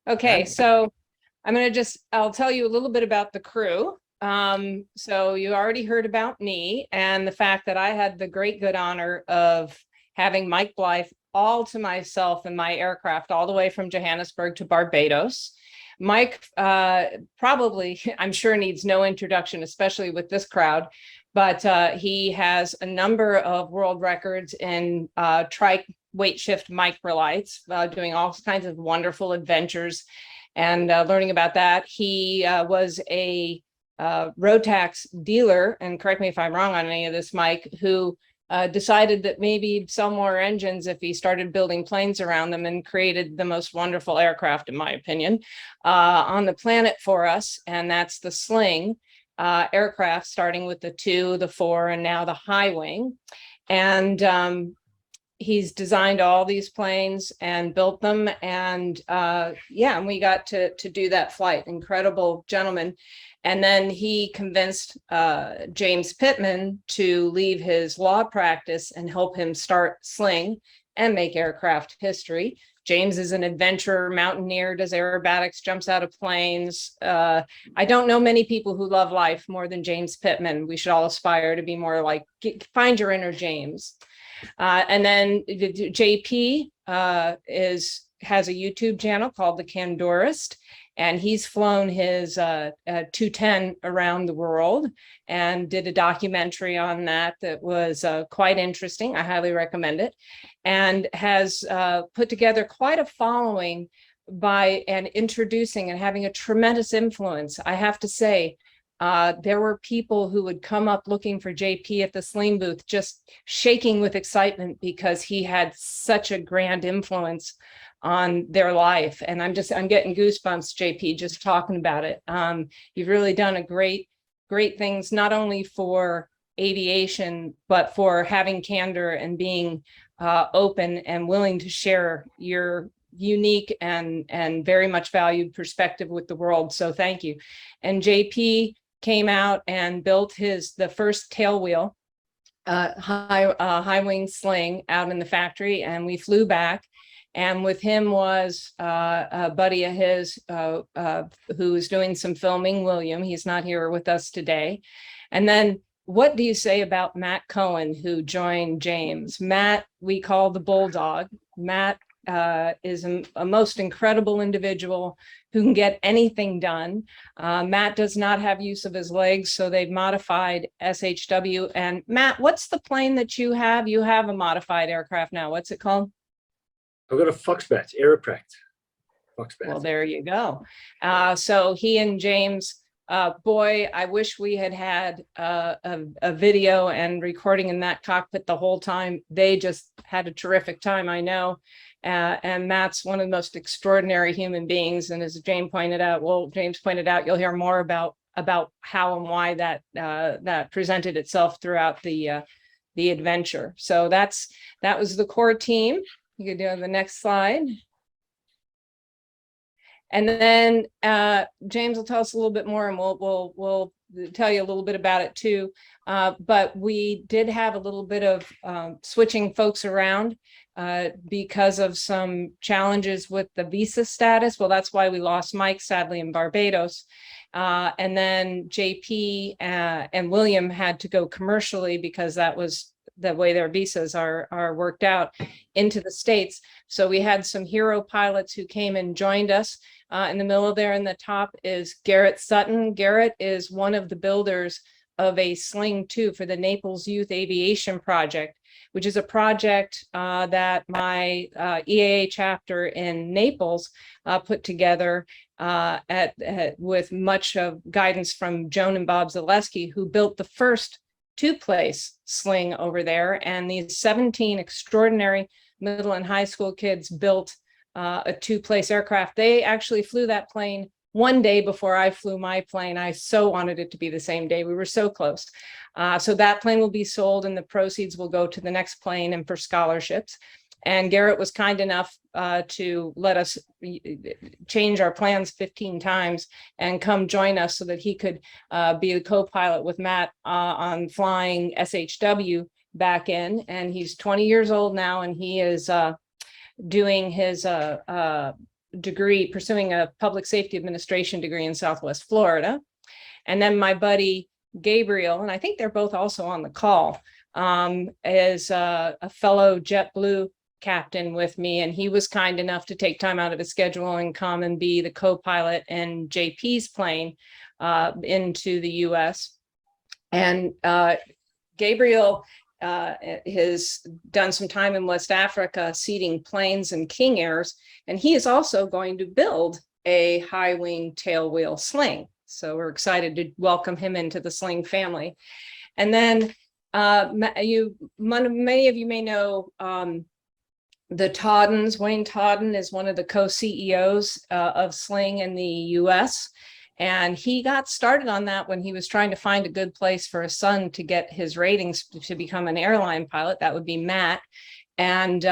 Okay, so I'll tell you a little bit about the crew. So you already heard about me and the fact that I had the great good honor of having Mike Blythe all to myself in my aircraft, all the way from Johannesburg to Barbados. Mike probably, I'm sure, needs no introduction, especially with this crowd, but he has a number of world records in trike weight shift microlights, doing all kinds of wonderful adventures and learning about that. He was a road tax dealer, and correct me if I'm wrong on any of this, Mike, who decided that maybe he'd sell more engines if he started building planes around them, and created the most wonderful aircraft, in my opinion, on the planet for us. And that's the Sling aircraft, starting with the 2, the 4, and now the High Wing. And he's designed all these planes and built them. And and we got to do that flight. Incredible gentleman. And then he convinced James Pittman to leave his law practice and help him start Sling and make aircraft history. James is an adventurer, mountaineer, does aerobatics, jumps out of planes. I don't know many people who love life more than James Pittman. We should all aspire to be more like, find your inner James. And then JP has a YouTube channel called The Candorist, and he's flown his 210 around the world and did a documentary on that was quite interesting. I highly recommend it, and has put together quite a following by introducing and having a tremendous influence. I have to say, there were people who would come up looking for JP at the Sling booth, just shaking with excitement because he had such a grand influence on their life. And I'm getting goosebumps, JP, just talking about it. You've really done a great things, not only for aviation, but for having candor and being open and willing to share your unique and very much valued perspective with the world. So thank you. And JP came out and built the first tailwheel high wing Sling out in the factory, and we flew back. And with him was a buddy of his who was doing some filming, William. He's not here with us today. And then what do you say about Matt Cohen, who joined James? Matt, we call the Bulldog. Matt is a most incredible individual who can get anything done. Matt does not have use of his legs, so they've modified SHW. And Matt, what's the plane that you have? You have a modified aircraft now. What's it called? I've got a Foxbat, Aeropract. Foxbat. Well, there you go. So he and James, boy, I wish we had a video and recording in that cockpit the whole time. They just had a terrific time, I know. And Matt's one of the most extraordinary human beings. And as James pointed out, you'll hear more about how and why that presented itself throughout the adventure. So that was the core team. You can do the next slide. And then James will tell us a little bit more, and we'll tell you a little bit about it too. But we did have a little bit of switching folks around because of some challenges with the visa status. Well, that's why we lost Mike, sadly, in Barbados. And then JP and William had to go commercially because that was the way their visas are worked out into the States. So we had some hero pilots who came and joined us. In the middle there in the top is Garrett Sutton. Garrett is one of the builders of a Sling 2 for the Naples Youth Aviation Project, which is a project that my EAA chapter in Naples put together with much of guidance from Joan and Bob Zaleski, who built the first 2-place Sling over there. And these 17 extraordinary middle and high school kids built a 2-place aircraft. They actually flew that plane one day before I flew my plane. I so wanted it to be the same day. We were so close. So that plane will be sold, and the proceeds will go to the next plane and for scholarships. And Garrett was kind enough to let us change our plans 15 times and come join us so that he could be the co-pilot with Matt on flying SHW back in. And he's 20 years old now, and he is doing his degree, pursuing a public safety administration degree in Southwest Florida. And then my buddy Gabriel, and I think they're both also on the call, is a fellow JetBlue captain with me, and he was kind enough to take time out of his schedule and come and be the co-pilot in JP's plane into the US. And Gabriel has done some time in West Africa seating planes and King Airs, and he is also going to build a high wing tailwheel sling. So we're excited to welcome him into the Sling family. And then many of you may know the Toddens. Wayne Todden is one of the co-CEOs of Sling in the US. And he got started on that when he was trying to find a good place for his son to get his ratings to become an airline pilot. That would be Matt, and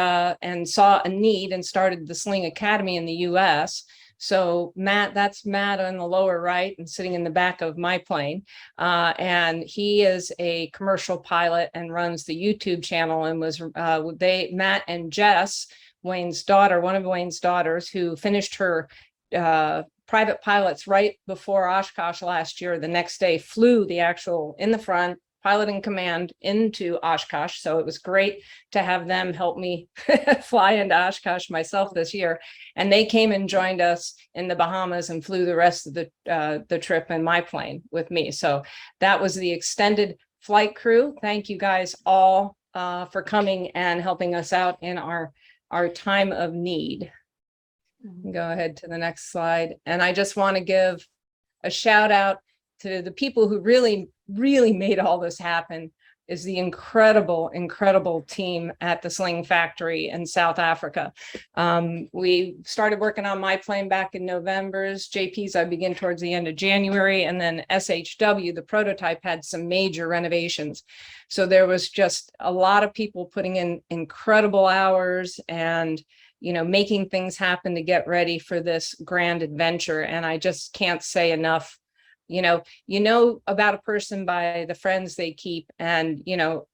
saw a need and started the Sling Academy in the US. So Matt, that's Matt on the lower right and sitting in the back of my plane. And he is a commercial pilot and runs the YouTube channel, and was Matt and Jess, Wayne's daughter, one of Wayne's daughters, who finished her private pilots right before Oshkosh last year. The next day flew the actual in the front pilot in command into Oshkosh. So it was great to have them help me fly into Oshkosh myself this year. And they came and joined us in the Bahamas and flew the rest of the trip in my plane with me. So that was the extended flight crew. Thank you guys all for coming and helping us out in our time of need. Go ahead to the next slide. And I just want to give a shout out to the people who really made all this happen, is the incredible team at the Sling factory in South Africa. We started working on my plane back in November's. JP's I begin towards the end of January, and then SHW, the prototype, had some major renovations. So there was just a lot of people putting in incredible hours and making things happen to get ready for this grand adventure. And I just can't say enough. You know about a person by the friends they keep. And,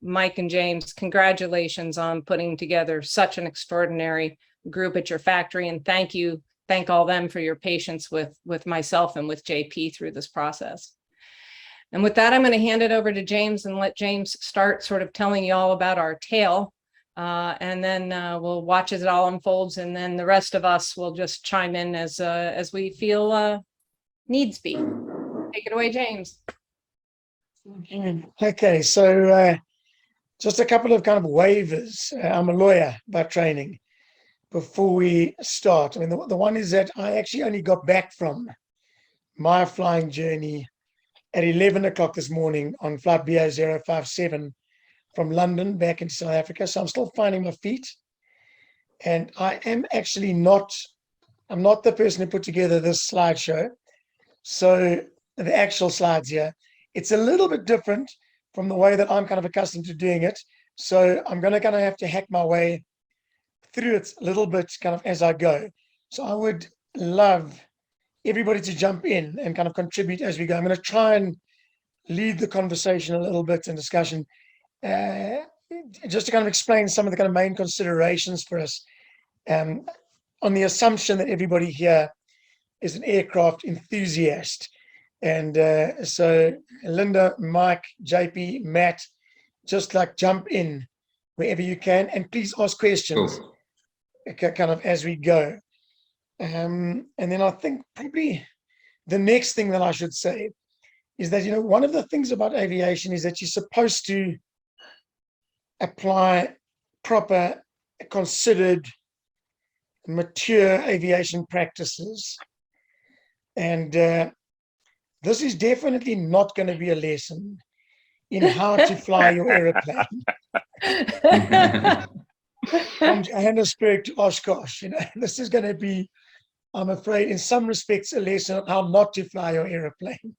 Mike and James, congratulations on putting together such an extraordinary group at your factory. And thank all them for your patience with myself and with JP through this process. And with that, I'm going to hand it over to James and let James start sort of telling you all about our tale. And then we'll watch as it all unfolds. And then the rest of us will just chime in as we feel needs be. Take it away, James. Okay, so just a couple of kind of waivers. I'm a lawyer by training. Before we start, I mean, the one is that I actually only got back from my flying journey at 11 o'clock this morning on flight BA057 from London back into South Africa. So I'm still finding my feet. And I am actually I'm not the person who put together this slideshow. So the actual slides here, it's a little bit different from the way that I'm kind of accustomed to doing it. So I'm going to kind of have to hack my way through it a little bit kind of as I go. So I would love everybody to jump in and kind of contribute as we go. I'm going to try and lead the conversation a little bit in discussion, just to kind of explain some of the kind of main considerations for us, on the assumption that everybody here is an aircraft enthusiast. And so Linda, Mike, JP, Matt, just like jump in wherever you can, and please ask questions kind of as we go. And then I think probably the next thing that I should say is that, one of the things about aviation is that you're supposed to apply proper, considered, mature aviation practices. And this is definitely not going to be a lesson in how to fly your aeroplane. From Johannesburg to Oshkosh, this is going to be, I'm afraid, in some respects, a lesson on how not to fly your aeroplane.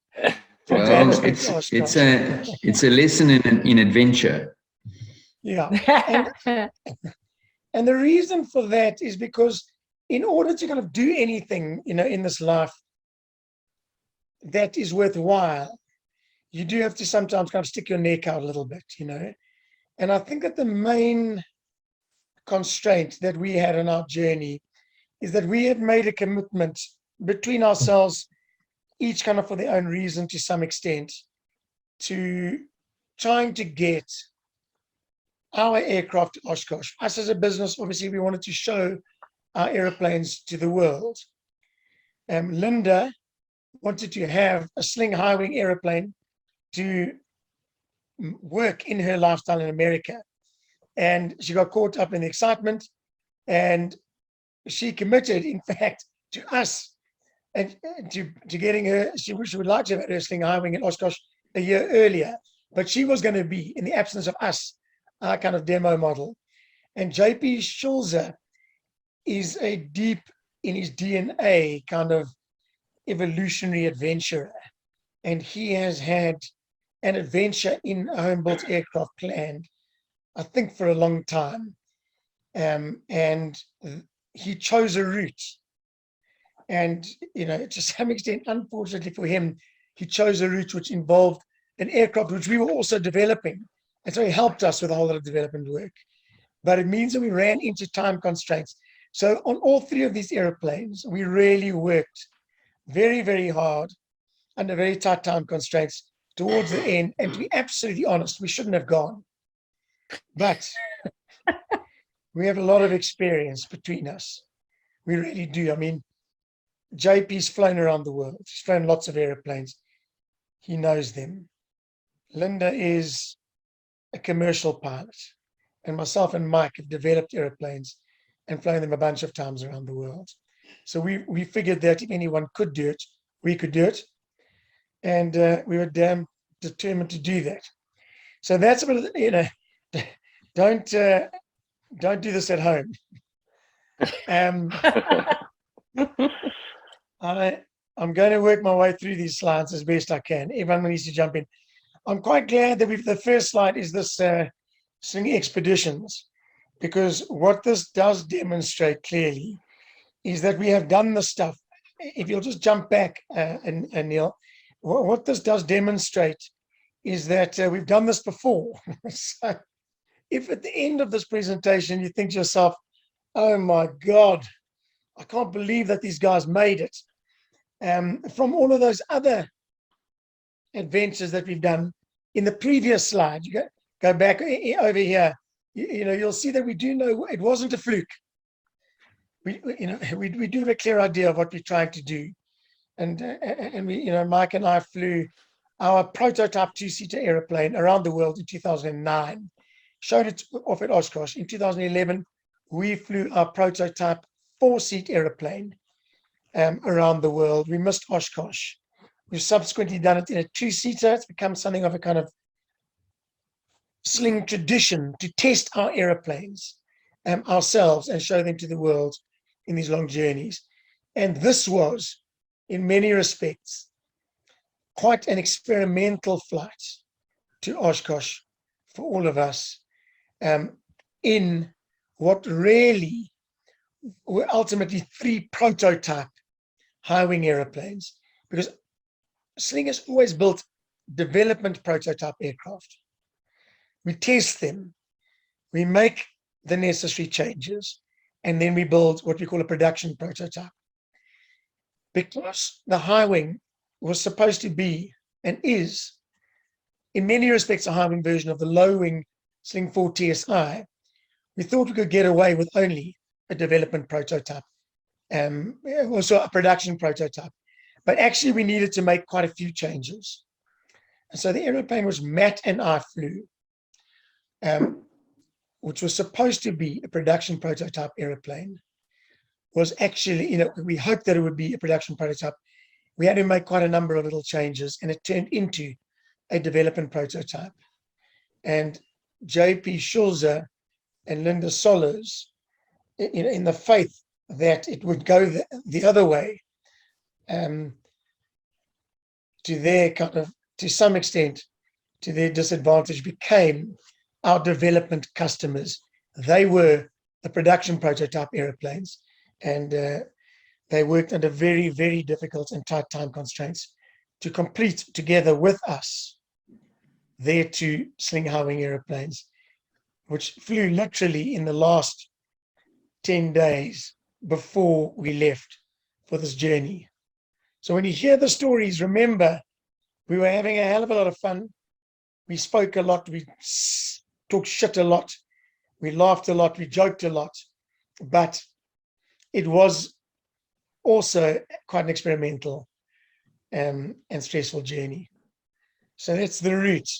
Well, it's a lesson in adventure. Yeah, and the reason for that is because in order to kind of do anything, in this life that is worthwhile, you do have to sometimes kind of stick your neck out a little bit, And I think that the main constraint that we had on our journey is that we had made a commitment between ourselves, each kind of for their own reason to some extent, to trying to get our aircraft to Oshkosh. Us as a business, obviously, we wanted to show our airplanes to the world. Linda wanted to have a Sling High Wing airplane to work in her lifestyle in America. And she got caught up in the excitement, and she committed, in fact, to us and to getting her. She would like to have had her Sling High Wing in Oshkosh a year earlier, but she was going to be, in the absence of us, our kind of demo model. And JP Schulze is a deep in his DNA kind of evolutionary adventurer. And he has had an adventure in a home-built aircraft planned, I think, for a long time. And he chose a route. And, to some extent, unfortunately for him, he chose a route which involved an aircraft which we were also developing. And so he helped us with a whole lot of development work. But it means that we ran into time constraints. So on all three of these airplanes, we really worked very, very hard under very tight time constraints towards the end. And to be absolutely honest, we shouldn't have gone. But we have a lot of experience between us. We really do. I mean, JP's flown around the world. He's flown lots of airplanes. He knows them. Linda is a commercial pilot. And myself and Mike have developed airplanes and flown them a bunch of times around the world. So we figured that if anyone could do it, we could do it. And we were damn determined to do that. So that's a bit, don't do this at home. I'm going to work my way through these slides as best I can. Everyone needs to jump in. I'm quite glad that the first slide is this Sling Expeditions, because what this does demonstrate clearly is that we have done the stuff. If you'll just jump back, and Neil, what this does demonstrate is that we've done this before. So if at the end of this presentation you think to yourself, oh my God, I can't believe that these guys made it. From all of those other adventures that we've done in the previous slide, you go back over here, you'll see that we do know it wasn't a fluke. We do have a clear idea of what we're trying to do. And we, Mike and I flew our prototype two-seater airplane around the world in 2009, showed it off at Oshkosh. In 2011, we flew our prototype four-seat airplane around the world. We missed Oshkosh. We've subsequently done it in a two-seater. It's become something of a kind of Sling tradition to test our airplanes ourselves and show them to the world in these long journeys. And this was, in many respects, quite an experimental flight to Oshkosh for all of us, in what really were ultimately three prototype high-wing airplanes, because Sling has always built development prototype aircraft. We test them, we make the necessary changes, and then we build what we call a production prototype. Because the high wing was supposed to be, and is, in many respects, a high wing version of the low wing Sling 4 TSI, we thought we could get away with only a development prototype, also a production prototype. But actually, we needed to make quite a few changes. And so the aeroplane was Matt and I flew, which was supposed to be a production prototype airplane, was actually, we hoped that it would be a production prototype. We had to make quite a number of little changes, and it turned into a development prototype. And JP Schulze and Linda Sollers, in the faith that it would go the other way, to their kind of, to some extent, to their disadvantage, became our development customers. They were the production prototype airplanes, and they worked under very, very difficult and tight time constraints to complete together with us their two Sling High Wing airplanes, which flew literally in the last 10 days before we left for this journey. So when you hear the stories, remember, we were having a hell of a lot of fun. We spoke a lot. We talked shit a lot. We laughed a lot. We joked a lot. But it was also quite an experimental and stressful journey. So that's the route.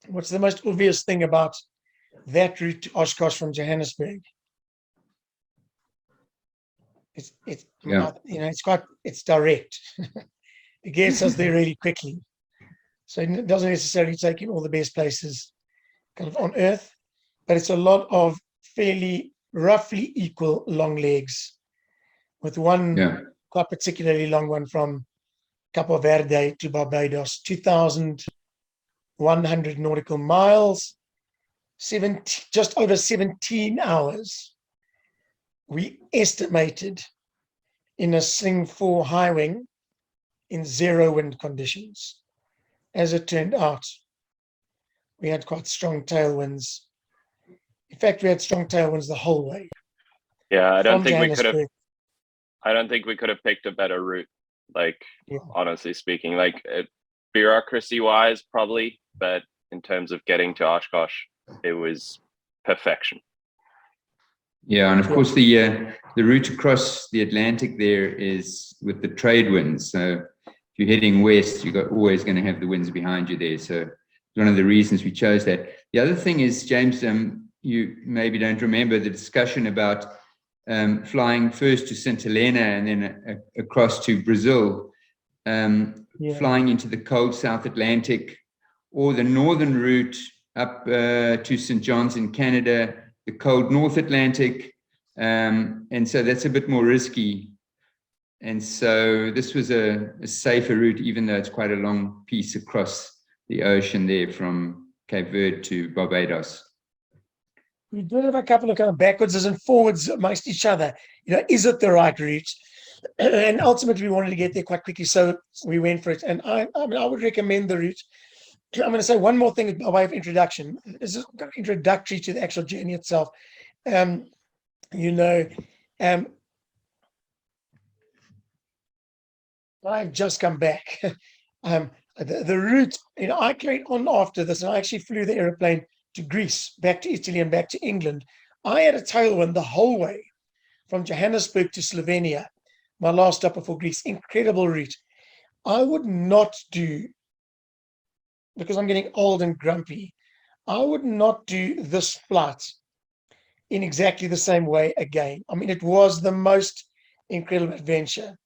What's the most obvious thing about that route to Oshkosh from Johannesburg? It's it's direct. It gets us there really quickly. So it doesn't necessarily take you all the best places kind of on earth, but it's a lot of fairly roughly equal long legs, with one quite particularly long one from Cape Verde to Barbados, 2,100 nautical miles, just over 17 hours. We estimated in a Sling High Wing in 0 wind conditions. As it turned out, we had quite strong tailwinds. In fact, we had strong tailwinds the whole way. Yeah, I don't think we could have picked a better route. Like, honestly speaking, like bureaucracy wise, probably, but in terms of getting to Oshkosh, it was perfection. Yeah, and of course the route across the Atlantic there is with the trade winds. So if you're heading west, you're always going to have the winds behind you there. So it's one of the reasons we chose that. The other thing is, James, you maybe don't remember the discussion about flying first to St. Helena and then across to Brazil, flying into the cold South Atlantic, or the northern route up to St. John's in Canada, the cold North Atlantic, and so that's a bit more risky. And so this was a safer route, even though it's quite a long piece across the ocean there from Cape Verde to Barbados. We did have a couple of kind of backwards and forwards amongst each other. Is it the right route? And ultimately, we wanted to get there quite quickly, so we went for it. And I would recommend the route. I'm going to say one more thing by way of introduction. This is introductory to the actual journey itself. I've just come back. The route, I carried on after this, and I actually flew the aeroplane to Greece, back to Italy, and back to England. I had a tailwind the whole way from Johannesburg to Slovenia, my last stop before Greece. Incredible route. I would not do, because I'm getting old and grumpy, I would not do this flight in exactly the same way again. I mean, it was the most incredible adventure,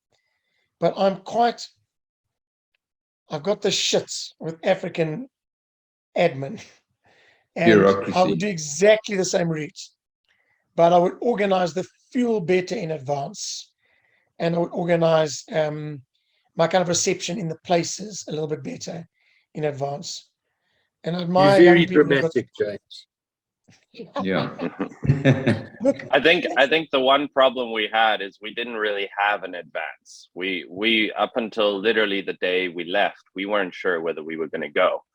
but I've got the shits with African admin. And Bureaucracy. I would do exactly the same route, but I would organize the fuel better in advance, and I would organize my kind of reception in the places a little bit better in advance. And I admire You're very young people dramatic, James. Yeah. Look, I think the one problem we had is we didn't really have an advance. We up until literally the day we left, we weren't sure whether we were going to go.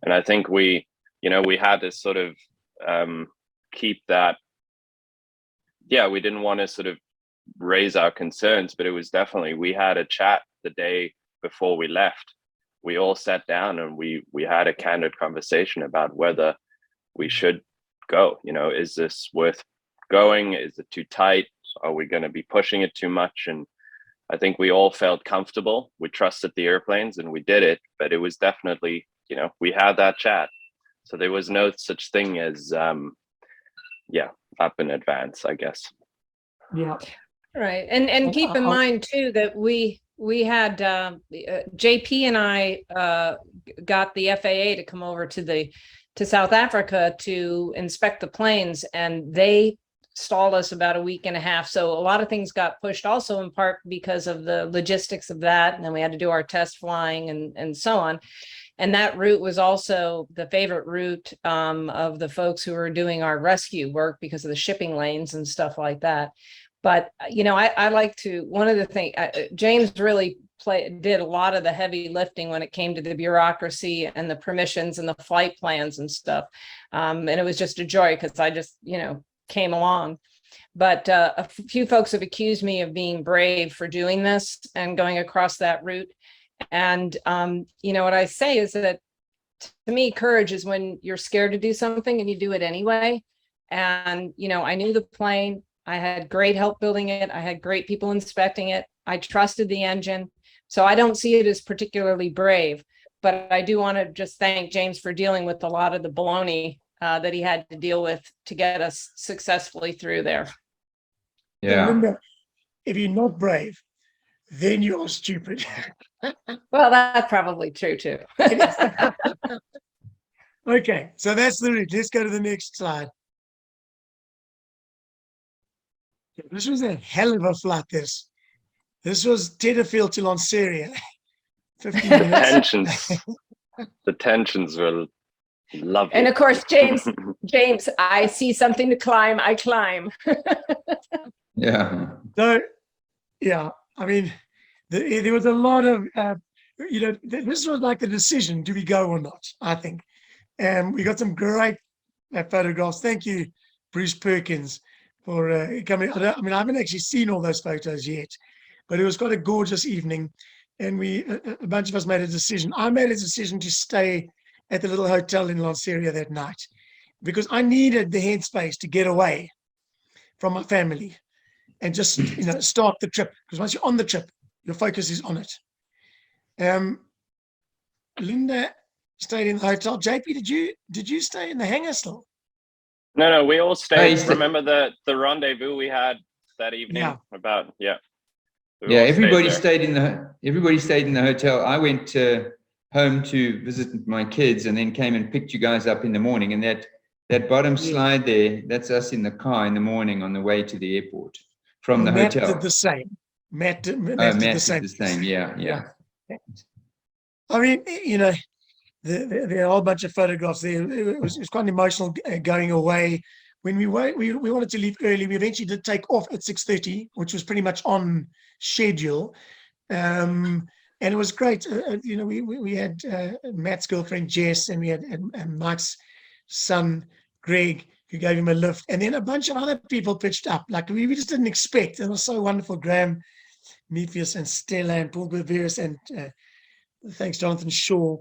And I think we had to sort of keep that. Yeah, we didn't want to sort of raise our concerns, but it was definitely, we had a chat the day before we left. We all sat down and we had a candid conversation about whether we should go. Is this worth going? Is it too tight? Are we going to be pushing it too much? And I think we all felt comfortable. We trusted the airplanes and we did it, but it was definitely, we had that chat. So there was no such thing as, up in advance, I guess. yeah. Right. And keep in mind too, that we had JP and I got the FAA to come over to South Africa to inspect the planes, and they stalled us about a week and a half. So a lot of things got pushed, also in part because of the logistics of that. And then we had to do our test flying and so on. And that route was also the favorite route of the folks who were doing our rescue work because of the shipping lanes and stuff like that. But, I like to, one of the things, James really did a lot of the heavy lifting when it came to the bureaucracy and the permissions and the flight plans and stuff. And it was just a joy because I just, came along. But a few folks have accused me of being brave for doing this and going across that route. And what I say is that to me, courage is when you're scared to do something and you do it anyway. And I knew the plane. I had great help building it. I had great people inspecting it. I trusted the engine. So I don't see it as particularly brave, but I do want to just thank James for dealing with a lot of the baloney that he had to deal with to get us successfully through there. Yeah. Remember, if you're not brave, then you are stupid. Well, that's probably true too. Okay, so that's the route. Let's go to the next slide. This was a hell of a flight. This was Tenterfield to Lanseria. 15 minutes. The tensions were lovely. And of course, James, I see something to climb, I climb. Yeah. So, yeah, I mean, there was a lot of, this was like the decision, do we go or not, I think. And we got some great photographs. Thank you, Bruce Perkins, for coming. I haven't actually seen all those photos yet, but it was quite a gorgeous evening. And a bunch of us made a decision. I made a decision to stay at the little hotel in Lanseria that night because I needed the headspace to get away from my family and just, start the trip. Because once you're on the trip, your focus is on it. Linda stayed in the hotel. JP, did you stay in the hangar still? No, we all stayed. stayed. Remember the rendezvous we had that evening? Yeah. We Yeah, all everybody stayed stayed in the hotel. I went home to visit my kids and then came and picked you guys up in the morning. And that bottom slide there, that's us in the car in the morning on the way to the airport from the Matt hotel. did the same. Matt did Matt the same. did the same. Yeah. I mean, there are a whole bunch of photographs there. It was quite emotional going away. When we wanted to leave early, we eventually did take off at 6:30, which was pretty much on schedule. And it was great. We had Matt's girlfriend, Jess, and we had and Mike's son, Greg, who gave him a lift. And then a bunch of other people pitched up. Like we just didn't expect. It was so wonderful. Graham Metheus and Stella and Paul Berveris and thanks, Jonathan Shaw.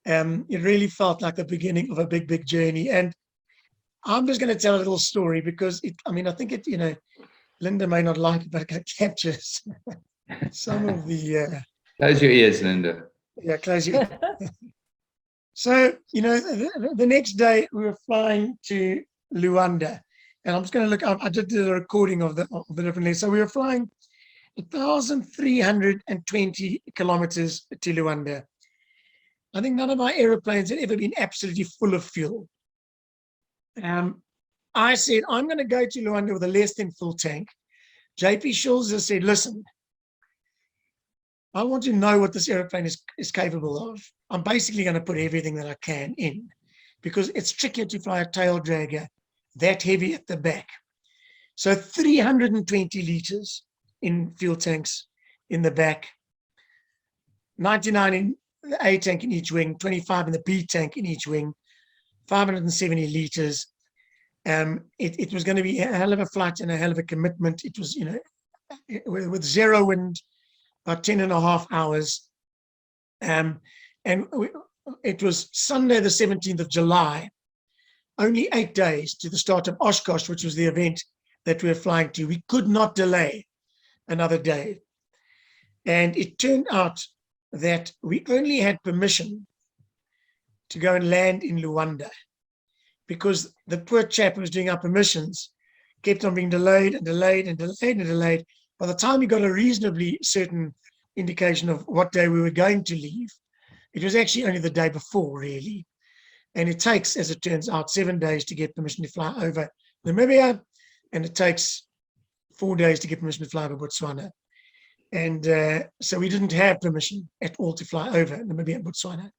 It really felt like the beginning of a big, big journey. And I'm just going to tell a little story because I think it, Linda may not like it, but it captures some of the. Close your ears, Linda. Yeah, close your ears. So, the next day we were flying to Luanda, and I'm just going to look. I just did a recording of the different lanes. So we were flying 1,320 kilometers to Luanda. I think none of my aeroplanes had ever been absolutely full of fuel. I said, I'm going to go to Luanda with a less than full tank. JP Schulze said, listen, I want to know what this aeroplane is capable of. I'm basically going to put everything that I can in because it's trickier to fly a tail dragger that heavy at the back. So 320 liters in fuel tanks in the back, 99 in the A tank in each wing, 25 in the B tank in each wing, 570 liters. It was going to be a hell of a flight and a hell of a commitment. It was, with zero wind, about 10 and a half hours. It was Sunday, the 17th of July, only 8 days to the start of Oshkosh, which was the event that we were flying to. We could not delay another day. And it turned out that we only had permission to go and land in Luanda because the poor chap who was doing our permissions kept on being delayed and delayed and delayed and delayed. By the time we got a reasonably certain indication of what day we were going to leave, it was actually only the day before, really. And it takes, as it turns out, 7 days to get permission to fly over Namibia, and it takes 4 days to get permission to fly over Botswana. And so we didn't have permission at all to fly over Namibia and Botswana.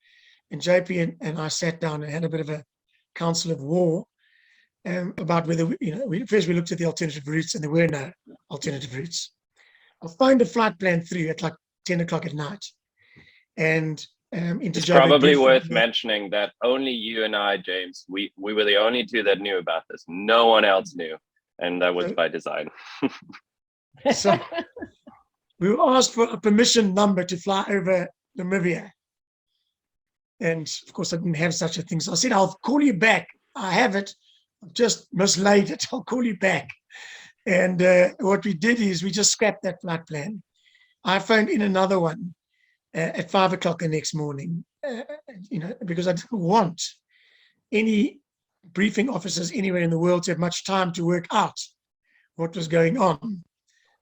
And JP and I sat down and had a bit of a council of war about whether, first we looked at the alternative routes and there were no alternative routes. I found a flight plan through at like 10 o'clock at night. And into it's Joburg, probably worth mentioning that only you and I, James, we were the only two that knew about this. No one else knew. and that was by design. So we were asked for a permission number to fly over Namibia. And of course, I didn't have such a thing. So I said, I'll call you back. I have it. I've just mislaid it. I'll call you back. And what we did is we just scrapped that flight plan. I phoned in another one at 5 o'clock the next morning, because I didn't want any briefing officers anywhere in the world to have much time to work out what was going on.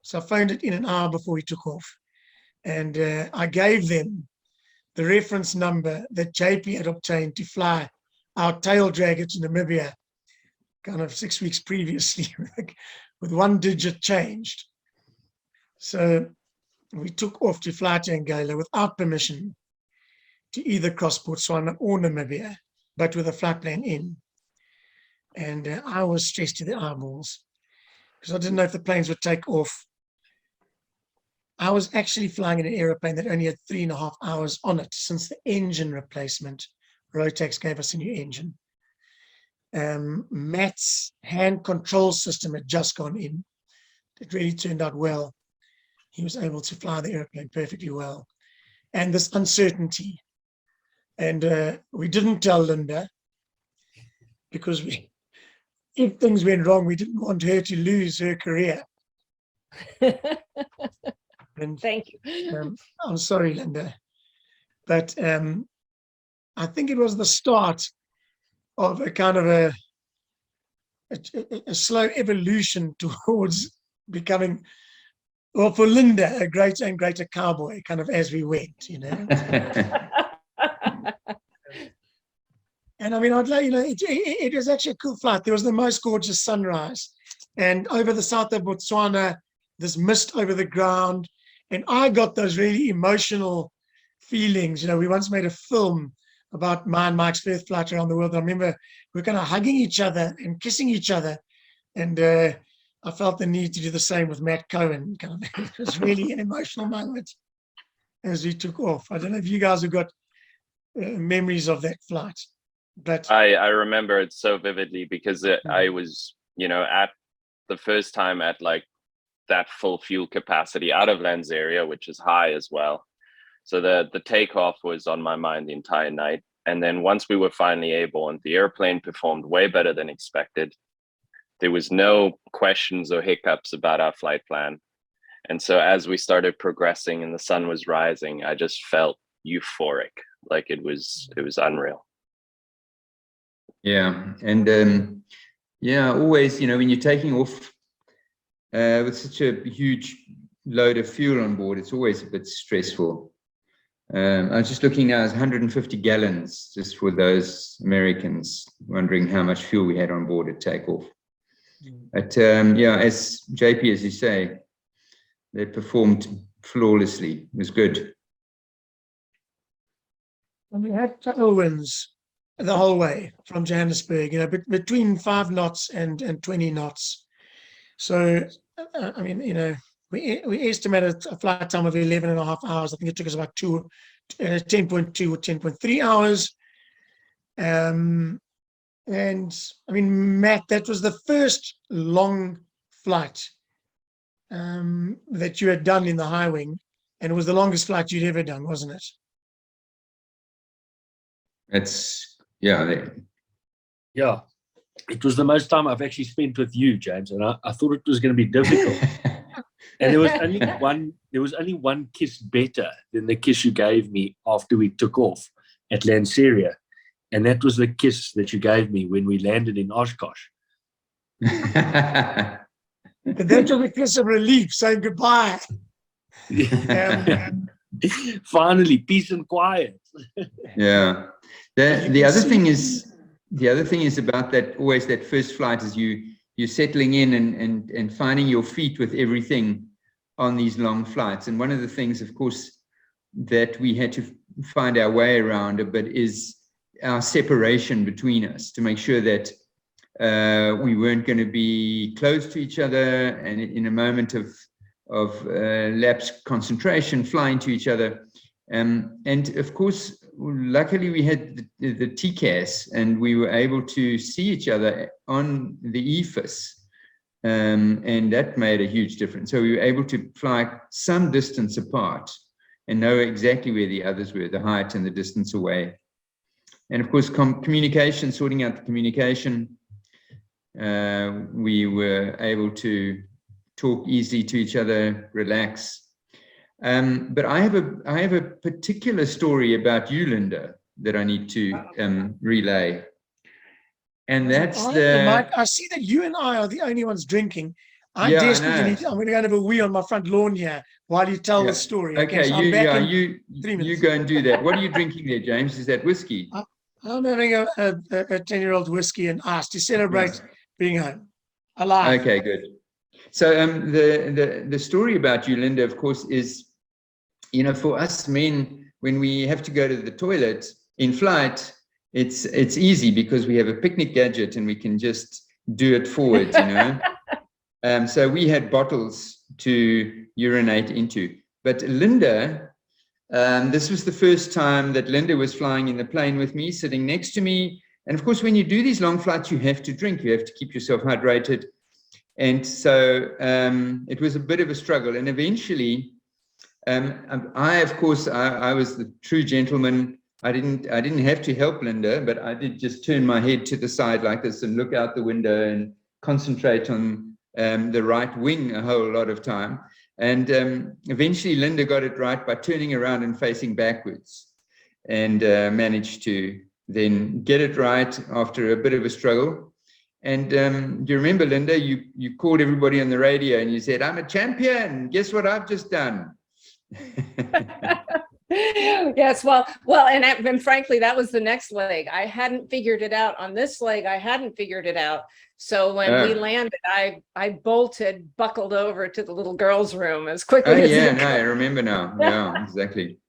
So I phoned it in an hour before we took off. And I gave them the reference number that JP had obtained to fly our tail dragger to Namibia kind of 6 weeks previously with one digit changed. So we took off to fly to Angola without permission to either cross Botswana or Namibia, but with a flight plan in. And I was stressed to the eyeballs because I didn't know if the planes would take off. I was actually flying in an aeroplane that only had 3.5 hours on it since the engine replacement. Rotax gave us a new engine. Matt's hand control system had just gone in. It really turned out well. He was able to fly the airplane perfectly well. And this uncertainty. And we didn't tell Linda because if things went wrong, we didn't want her to lose her career. And Thank you. I'm sorry, Linda. But I think it was the start of a kind of a slow evolution towards becoming, well, for Linda, a greater and greater cowboy, kind of as we went, And I mean, I'd like, it was actually a cool flight. There was the most gorgeous sunrise, and over the south of Botswana, this mist over the ground, and I got those really emotional feelings. We once made a film about my and Mike's first flight around the world. I remember we were kind of hugging each other and kissing each other, and I felt the need to do the same with Matt Cohen. It was really an emotional moment as we took off. I don't know if you guys have got memories of that flight, but I remember it so vividly because I was, at the first time at like that full fuel capacity out of Lens area, which is high as well. So the takeoff was on my mind the entire night. And then once we were finally able, and the airplane performed way better than expected, there was no questions or hiccups about our flight plan. And so as we started progressing and the sun was rising, I just felt euphoric, like it was unreal. Yeah. And always, when you're taking off with such a huge load of fuel on board, it's always a bit stressful. I was just looking now, it's 150 gallons just for those Americans, wondering how much fuel we had on board at takeoff. But as JP, as you say, they performed flawlessly. It was good. And we had tailwinds the whole way from Johannesburg, between 5 knots and 20 knots. So, I mean, we estimated a flight time of 11.5 hours. I think it took us about 10.2 or 10.3 hours. And I mean, Matt, that was the first long flight that you had done in the High Wing, and it was the longest flight you'd ever done, wasn't it? Yeah. It was the most time I've actually spent with you, James, and I thought it was going to be difficult. And there was only one kiss better than the kiss you gave me after we took off at Lanseria, and that was the kiss that you gave me when we landed in Oshkosh. But that was a kiss of relief, saying goodbye. Finally, peace and quiet. Yeah. The other thing is about that, always that first flight, is you're settling in and finding your feet with everything on these long flights. And one of the things, of course, that we had to find our way around a bit is our separation between us, to make sure that we weren't going to be close to each other and in a moment of lapsed concentration flying to each other. And of course, luckily we had the TCAS, and we were able to see each other on the EFIS And that made a huge difference. So we were able to fly some distance apart and know exactly where the others were, the height and the distance away. And of course, communication, sorting out the communication. We were able to talk easily to each other, relax. But I have a particular story about you, Linda, that I need to relay. And that's Mike, I see that you and I are the only ones drinking. I desperately need. I'm going to go and have a wee on my front lawn here while you tell the story. Okay, so you go and do that. What are you drinking there, James? Is that whiskey? I'm having a 10-year-old whiskey and ice to celebrate being home alive. Okay, good. So the story about you, Linda, of course, is, you know, for us men, when we have to go to the toilet in flight, it's easy because we have a picnic gadget and we can just do it forward, you know. So we had bottles to urinate into. But Linda, this was the first time that Linda was flying in the plane with me, sitting next to me. And of course, when you do these long flights, you have to drink. You have to keep yourself hydrated. And so it was a bit of a struggle. And eventually, I was the true gentleman. I didn't have to help Linda, but I did just turn my head to the side like this and look out the window and concentrate on the right wing a whole lot of time. And eventually Linda got it right by turning around and facing backwards, and managed to then get it right after a bit of a struggle. And do you remember, Linda, you called everybody on the radio and you said, "I'm a champion. Guess what I've just done?" Yes, well, and frankly, that was the next leg. I hadn't figured it out. On this leg, I hadn't figured it out. So when we landed, I bolted, buckled over to the little girls' room as quickly as I remember now. Yeah, exactly.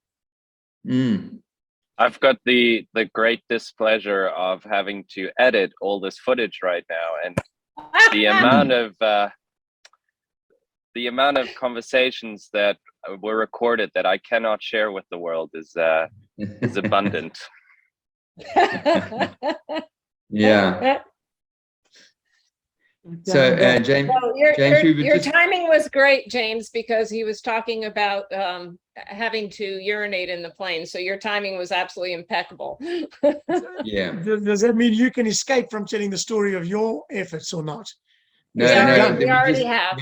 I've got the great displeasure of having to edit all this footage right now, and the amount of conversations that were recorded that I cannot share with the world is abundant. Yeah. So James, well, your timing was great, James, because he was talking about having to urinate in the plane. So your timing was absolutely impeccable. Yeah. Does that mean you can escape from telling the story of your efforts or not? We already have.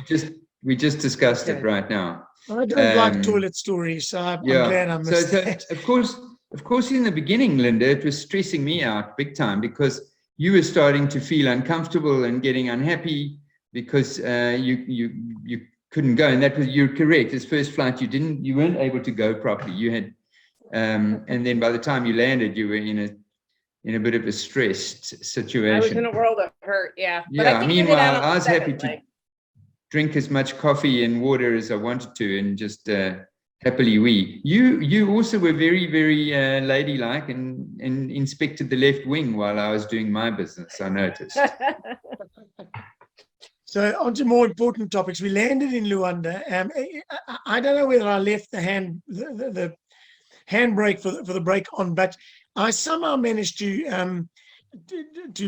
We just discussed it right now. I don't like toilet stories, so I'm glad I missed that. Of course, in the beginning, Linda, it was stressing me out big time because you were starting to feel uncomfortable and getting unhappy because you couldn't go, and you're correct. This first flight, you weren't able to go properly. You had, and then by the time you landed, you were in a bit of a stressed situation. I was in a world of hurt, yeah. Yeah. Meanwhile, I was happy to drink as much coffee and water as I wanted to, and just happily wee. You also were very, very ladylike and inspected the left wing while I was doing my business, I noticed. So on to more important topics. We landed in Luanda. I don't know whether I left the handbrake for the brake on, but I somehow managed to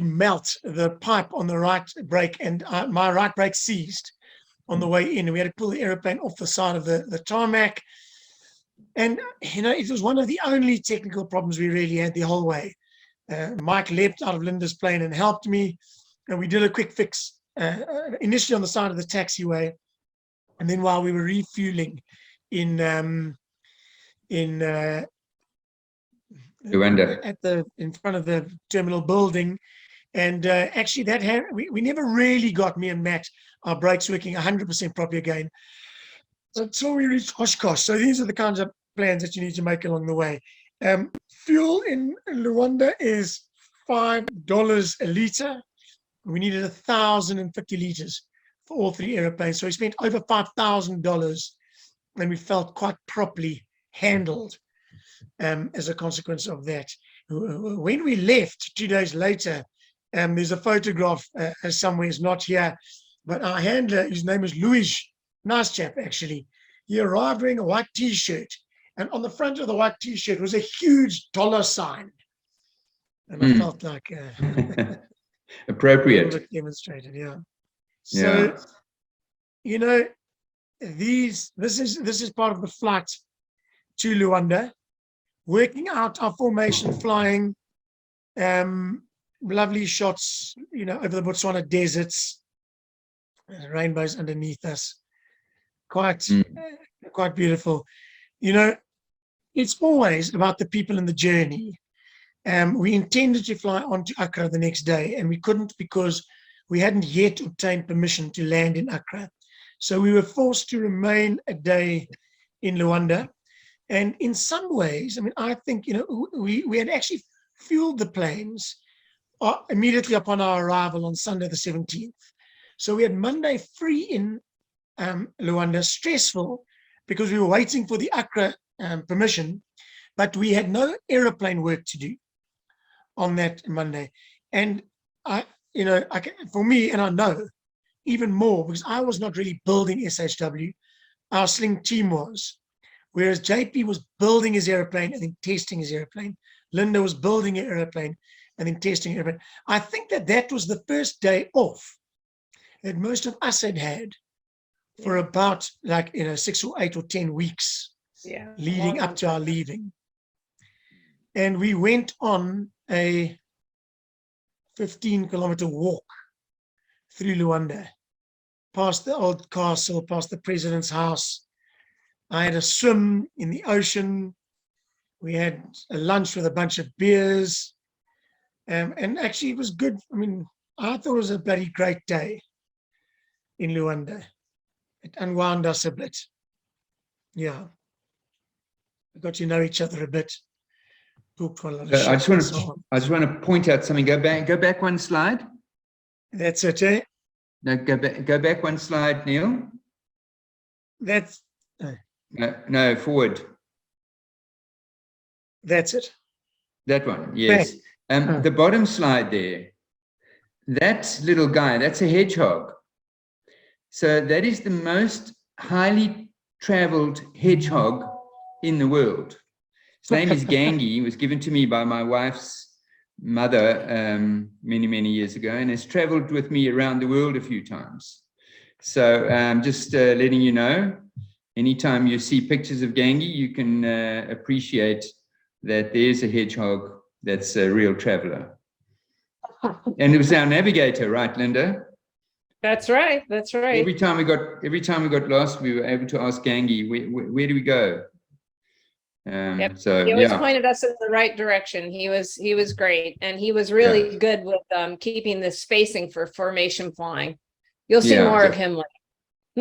melt the pipe on the right brake, and my right brake seized on the way in. We had to pull the airplane off the side of the tarmac. And, you know, it was one of the only technical problems we really had the whole way. Mike leapt out of Linda's plane and helped me. And we did a quick fix initially on the side of the taxiway. And then while we were refueling in Luanda, in front of the terminal building. And actually we never really got, me and Matt, our brakes working 100% properly again until we reached Oshkosh. So these are the kinds of plans that you need to make along the way. Fuel in Luanda is $5 a litre. We needed 1,050 litres for all three airplanes. So we spent over $5,000, and we felt quite properly handled as a consequence of that. When we left 2 days later, there's a photograph somewhere, it's not here, but our handler, his name is Louis, nice chap actually. He arrived wearing a white t-shirt, and on the front of the white t-shirt was a huge dollar sign. And I felt like appropriate. demonstrated, yeah. So, you know, this is part of the flight to Luanda, working out our formation, flying, lovely shots, you know, over the Botswana deserts, rainbows underneath us, quite beautiful. You know, it's always about the people and the journey. We intended to fly on to Accra the next day, and we couldn't because we hadn't yet obtained permission to land in Accra. So we were forced to remain a day in Luanda. And in some ways, I mean, I think, you know, we had actually fueled the planes immediately upon our arrival on Sunday the 17th. So we had Monday free in Luanda, stressful because we were waiting for the Accra permission, but we had no aeroplane work to do on that Monday. And for me, and I know even more because I was not really building SHW, our Sling team was. Whereas JP was building his airplane and then testing his airplane. Linda was building an airplane and then testing an airplane. I think that was the first day off that most of us had for about 6 or 8 or 10 weeks leading up to our leaving. And we went on a 15-kilometer walk through Luanda, past the old castle, past the president's house. I had a swim in the ocean. We had a lunch with a bunch of beers. And actually it was good. I mean, I thought it was a bloody great day in Luanda. It unwound us a bit. Yeah. We got to know each other a bit. Talked a lot of I just want to point out something. Go back one slide. That's it, eh? No, go back one slide, Neil. That's no, forward. That's it. That one, yes. The bottom slide there, that little guy, that's a hedgehog. So that is the most highly traveled hedgehog in the world. His name is Gangi. It was given to me by my wife's mother many years ago, and has traveled with me around the world a few times. So just letting you know, anytime you see pictures of Gangi, you can appreciate that there's a hedgehog that's a real traveler. And it was our navigator, right, Linda? That's right. That's right. Every time we got lost, we were able to ask Gangi, where do we go? So he always pointed us in the right direction. He was great, and he was really good with keeping the spacing for formation flying. You'll see more of him later.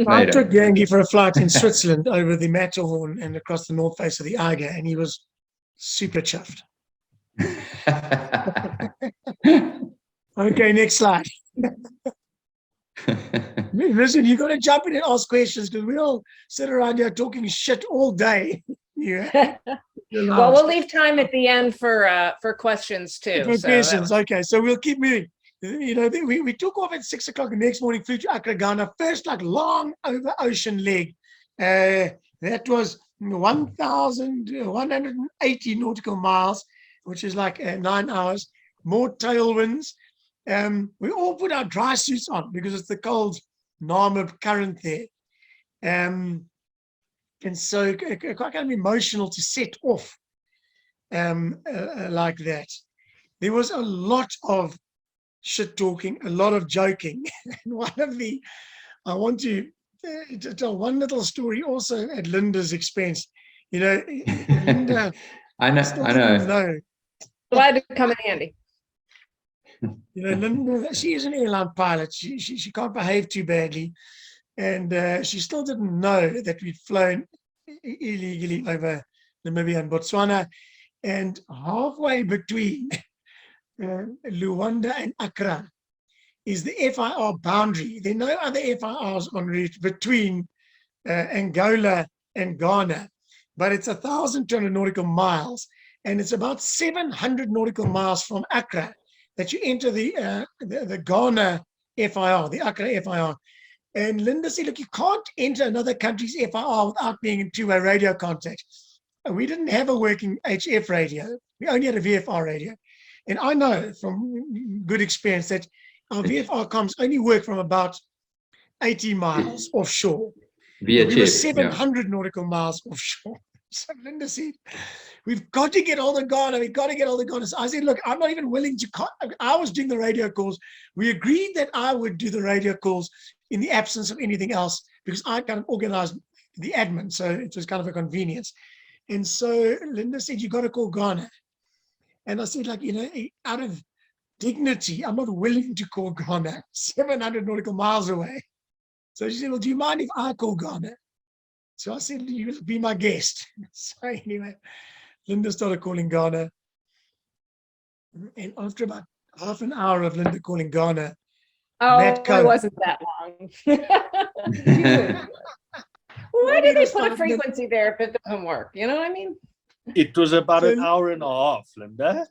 I took Gangi for a flight in Switzerland over the Matterhorn and across the north face of the Eiger, and he was super chuffed. Okay, next slide. Listen, you got to jump in and ask questions because we all sit around here talking shit all day. Yeah. Well, we'll leave time at the end for questions too. For questions, okay. So we'll keep moving. You know, we took off at 6 o'clock the next morning, flew to Accra, Ghana. First, long over ocean leg. That was 1,180 nautical miles, which is 9 hours. More tailwinds. We all put our dry suits on because it's the cold Nama current there. And so quite kind of emotional to set off like that. There was a lot of shit talking, a lot of joking. And I want to tell one little story also at Linda's expense. You know, Linda, I know. Glad to come in handy. You know, Linda, she is an airline pilot. She can't behave too badly. And she still didn't know that we'd flown illegally over Namibia and Botswana. And halfway between Luanda and Accra is the FIR boundary. There are no other FIRs en route between Angola and Ghana, but it's 1,200 nautical miles, and it's about 700 nautical miles from Accra that you enter the Ghana FIR, the Accra FIR. And Linda said, look, you can't enter another country's FIR without being in two-way radio contact. And we didn't have a working HF radio. We only had a VFR radio. And I know from good experience that our VFR comms only work from about 80 miles offshore. We were VHF. 700 nautical miles offshore. So Linda said, we've got to get all the Ghana. We've got to get all the Ghana. So I said, look, I'm not even willing to. I was doing the radio calls. We agreed that I would do the radio calls in the absence of anything else because I kind of organized the admin. So it was kind of a convenience. And so Linda said, you got to call Ghana. And I said, like, out of dignity, I'm not willing to call Ghana 700 nautical miles away. So she said, well, do you mind if I call Ghana? So I said, you will be my guest. So anyway, Linda started calling Ghana. And after about half an hour of Linda calling Ghana, Oh, Matt Cohen- it wasn't that long. Dude. Why did they put a frequency there if it doesn't work? You know what I mean? It was about an hour and a half, Linda.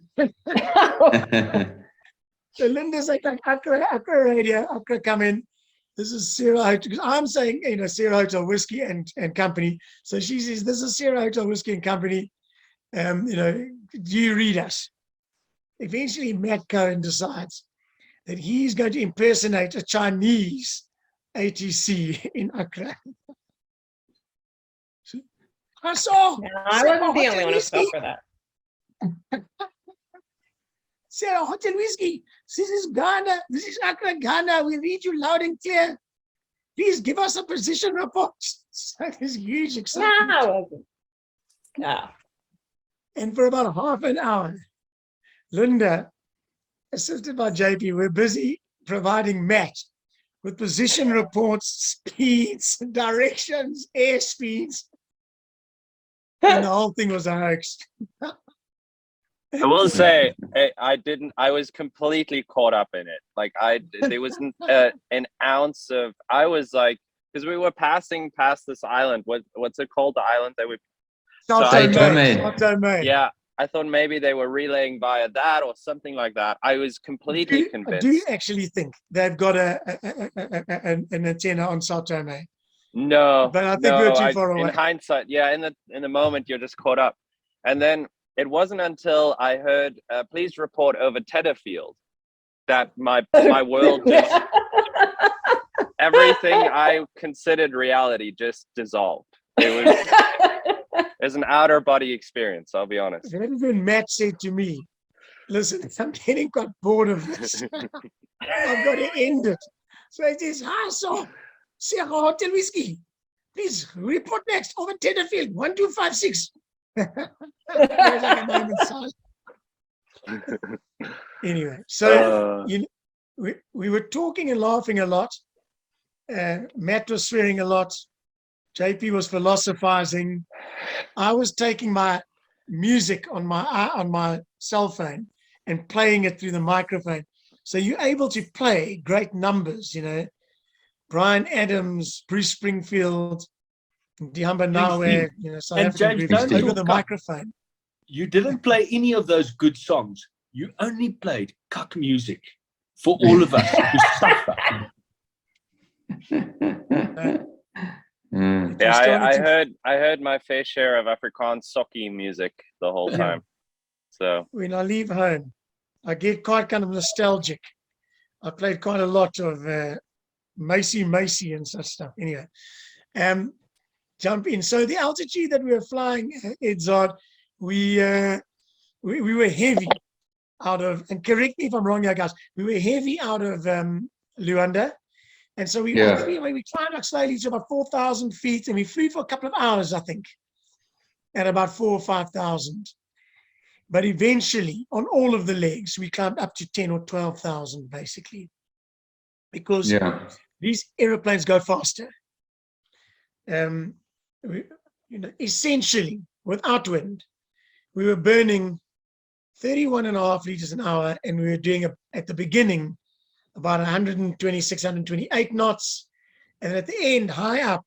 So Linda's like Accra radio, Accra come in. This is Sierra Hotel, because I'm saying, Sierra Hotel Whiskey and Company. So she says, this is Sierra Hotel Whiskey and Company. Do you read us? Eventually, Matt Cohen decides that he's going to impersonate a Chinese ATC in Accra. I saw. No, I wasn't the only one who fell for that. Sarah Hotel Whiskey. This is Ghana. This is Accra, Ghana. We read you loud and clear. Please give us a position report. That is huge excitement. No, it wasn't. No. And for about half an hour, Linda, assisted by JP, we're busy providing Matt with position reports, speeds, directions, air speeds. And the whole thing was a hoax. I will say, I was completely caught up in it. Like there wasn't an ounce of, I was like, because we were passing past this island. What's it called? The island that we. Sao Tome. Yeah, I thought maybe they were relaying via that or something like that. I was completely convinced. Do you actually think they've got an antenna on Sao Tome? No, but I think we're too far away. In hindsight, yeah, in the moment you're just caught up, and then it wasn't until I heard, "Please report over Tetherfield," that my world just everything I considered reality just dissolved. It was an outer body experience. I'll be honest. That is when Matt said to me, "Listen, I'm getting quite bored of this. I've got to end it." So he says, "So Sierra Hotel Whiskey, please report next over Tetherfield 1256." Like a moment's silence. Anyway, so we were talking and laughing a lot. Matt was swearing a lot. JP was philosophizing. I was taking my music on my cell phone and playing it through the microphone. So you're able to play great numbers, Brian Adams, Bruce Springfield, Dihamba Nawe, South African groups over the microphone. You didn't play any of those good songs. You only played cuck music for all of us who suffer. Yeah, I heard my fair share of Afrikaans socky music the whole time. So when I leave home, I get quite kind of nostalgic. I played quite a lot of Macy and such stuff. Anyway, jump in. So the altitude that we were flying, Edzard, we were heavy out of, and correct me if I'm wrong here, guys, we were heavy out of Luanda. And so we climbed up slowly to about 4,000 feet, and we flew for a couple of hours, I think, at about 4,000 or 5,000. But eventually, on all of the legs, we climbed up to 10,000 or 12,000, basically, because these aeroplanes go faster. Essentially, without wind, we were burning 31.5 liters an hour, and we were doing at the beginning about 126, 128 knots, and at the end, high up,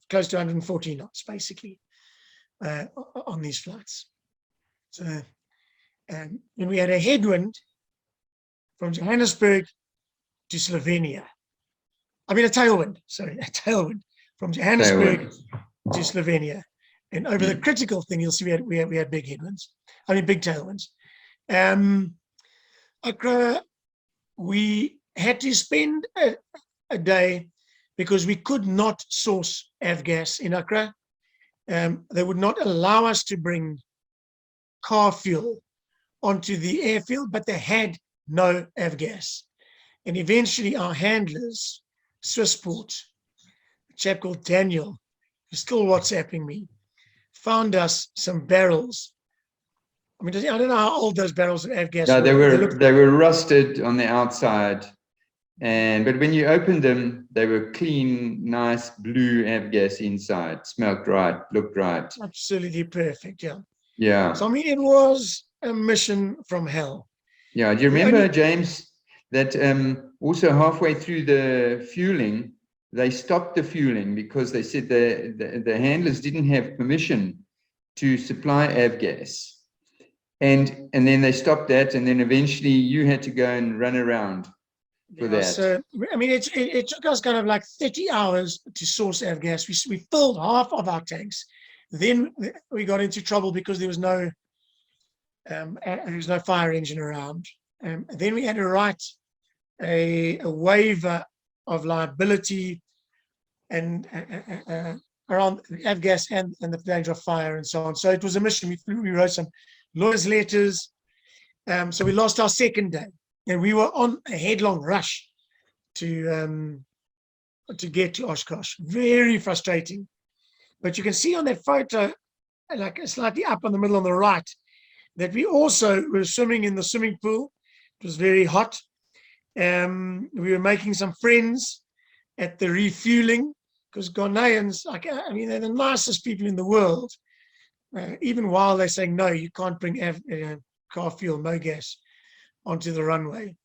close to 114 knots, basically, on these flights. So, and we had a headwind from Johannesburg to Slovenia. I mean, a tailwind from Johannesburg to Slovenia. And over the critical thing, you'll see we had big headwinds. I mean, big tailwinds. Accra, we had to spend a day because we could not source avgas in Accra. They would not allow us to bring car fuel onto the airfield, but they had no avgas. And eventually our handlers, Swissport, a chap called Daniel, who's still WhatsApping me, found us some barrels. I mean, I don't know how old those barrels of avgas No, were. they were rusted on the outside, but when you opened them, they were clean, nice blue avgas inside. Smelled right, looked right. Absolutely perfect, yeah. Yeah. So I mean, it was a mission from hell. Yeah. Do you remember, James, that also halfway through the fueling, they stopped the fueling because they said the handlers didn't have permission to supply avgas. And then they stopped that, and then eventually you had to go and run around for that. So I mean, it took us kind of like 30 hours to source avgas. We filled half of our tanks. Then we got into trouble because there was no fire engine around. Then we had to write a waiver of liability and around avgas and the danger of fire and so on. So it was a mission. We wrote some lawyers' letters. So we lost our second day, and we were on a headlong rush to get to Oshkosh. Very frustrating. But you can see on that photo, like slightly up in the middle on the right, that we also were swimming in the swimming pool. It was very hot. We were making some friends at the refueling, because Ghanaians, I mean, they're the nicest people in the world. Even while they're saying, no, you can't bring car fuel, no gas, onto the runway.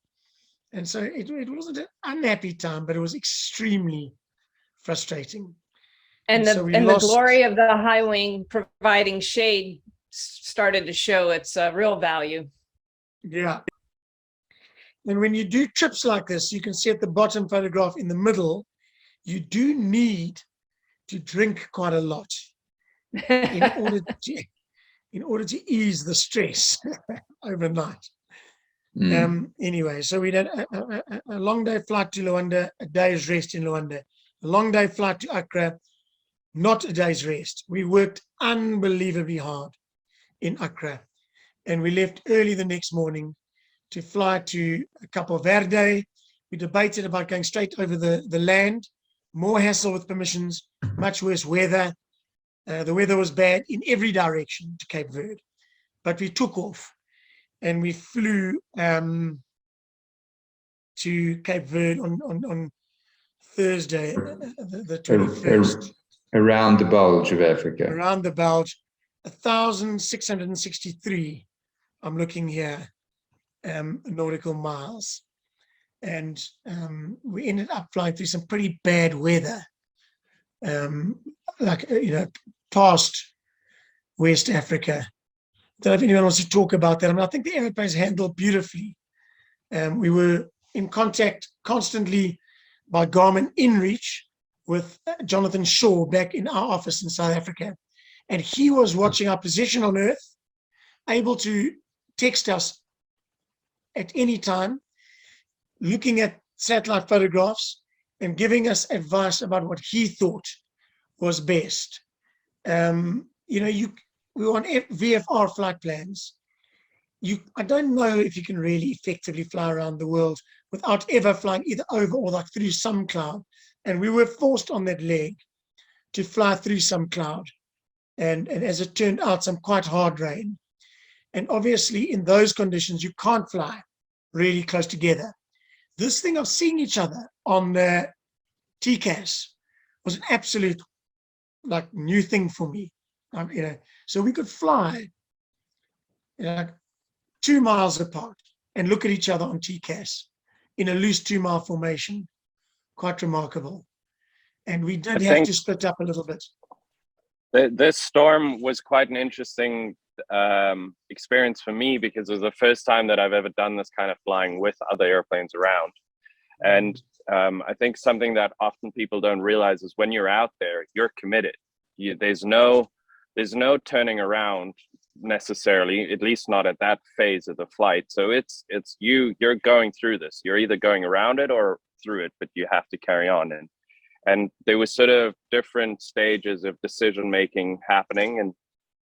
And so it wasn't an unhappy time, but it was extremely frustrating. And so the glory of the high wing providing shade started to show its real value. Yeah. And when you do trips like this, you can see at the bottom photograph in the middle, you do need to drink quite a lot in order to ease the stress overnight. Anyway, so we did a long day flight to Luanda, a day's rest in Luanda, a long day flight to Accra, not a day's rest. We worked unbelievably hard in Accra, and we left early the next morning to fly to Cape Verde. We debated about going straight over the land, more hassle with permissions, much worse weather. The weather was bad in every direction to Cape Verde, but we took off and we flew to Cape Verde on Thursday, the 21st. Around the bulge of Africa. Around the bulge, 1,663. I'm looking here, nautical miles. And we ended up flying through some pretty bad weather, past West Africa. I don't know if anyone wants to talk about that. I mean, I think the airplane's handled beautifully. We were in contact constantly by Garmin InReach with Jonathan Shaw back in our office in South Africa. And he was watching our position on Earth, able to text us at any time, looking at satellite photographs and giving us advice about what he thought was best. We were on VFR flight plans. I don't know if you can really effectively fly around the world without ever flying either over or like through some cloud. And we were forced on that leg to fly through some cloud. And as it turned out, some quite hard rain. And obviously in those conditions, you can't fly really close together. This thing of seeing each other on the TCAS was an absolute new thing for me. So we could fly 2 miles apart and look at each other on TCAS in a loose 2-mile formation. Quite remarkable. And we did have to split up a little bit. This storm was quite an interesting experience for me, because it was the first time that I've ever done this kind of flying with other airplanes around. And I think something that often people don't realize is when you're out there, you're committed. There's no turning around necessarily, at least not at that phase of the flight. So you're going through this. You're either going around it or through it, but you have to carry on. And there was sort of different stages of decision making happening,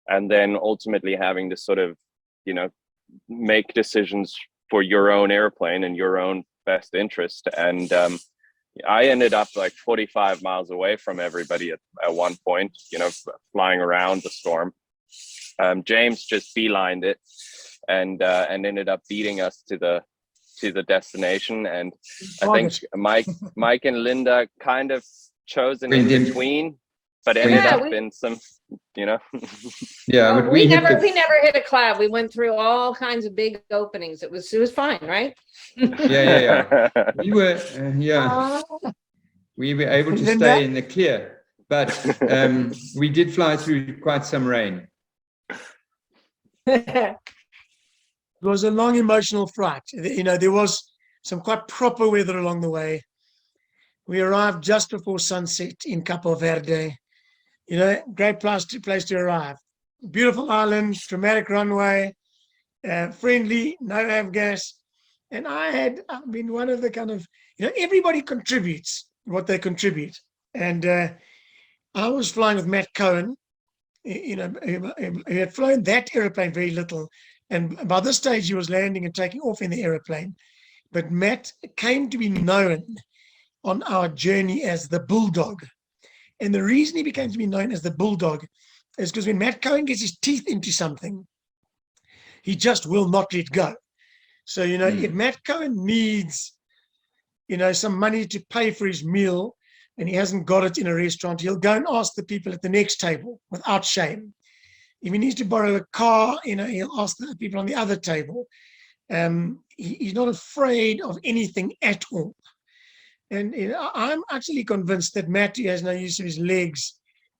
and then ultimately having to sort of, you know, make decisions for your own airplane and your own best interest. And I ended up like 45 miles away from everybody at one point, you know, flying around the storm. James just beelined it and ended up beating us to the destination. And I think Mike and Linda kind of chose an in between, but ended up in some, you know. Yeah, well, but we never hit a cloud. We went through all kinds of big openings. It was fine, right? Yeah. We were we were able to stay in the clear, but we did fly through quite some rain. It was a long emotional flight. You know, there was some quite proper weather along the way. We arrived just before sunset in Cape Verde. You know, great place to arrive. Beautiful island, dramatic runway, friendly, no avgas. And I've been one of the kind of, you know, everybody contributes what they contribute. And I was flying with Matt Cohen. You know, he had flown that aeroplane very little. And by this stage, he was landing and taking off in the aeroplane. But Matt came to be known on our journey as the Bulldog. And the reason he became to be known as the Bulldog is because when Matt Cohen gets his teeth into something, he just will not let go. So, you know, if Matt Cohen needs, you know, some money to pay for his meal and he hasn't got it in a restaurant, he'll go and ask the people at the next table without shame. If he needs to borrow a car, you know, he'll ask the people on the other table. He's not afraid of anything at all. And you know, I'm actually convinced that Matt, who has no use of his legs,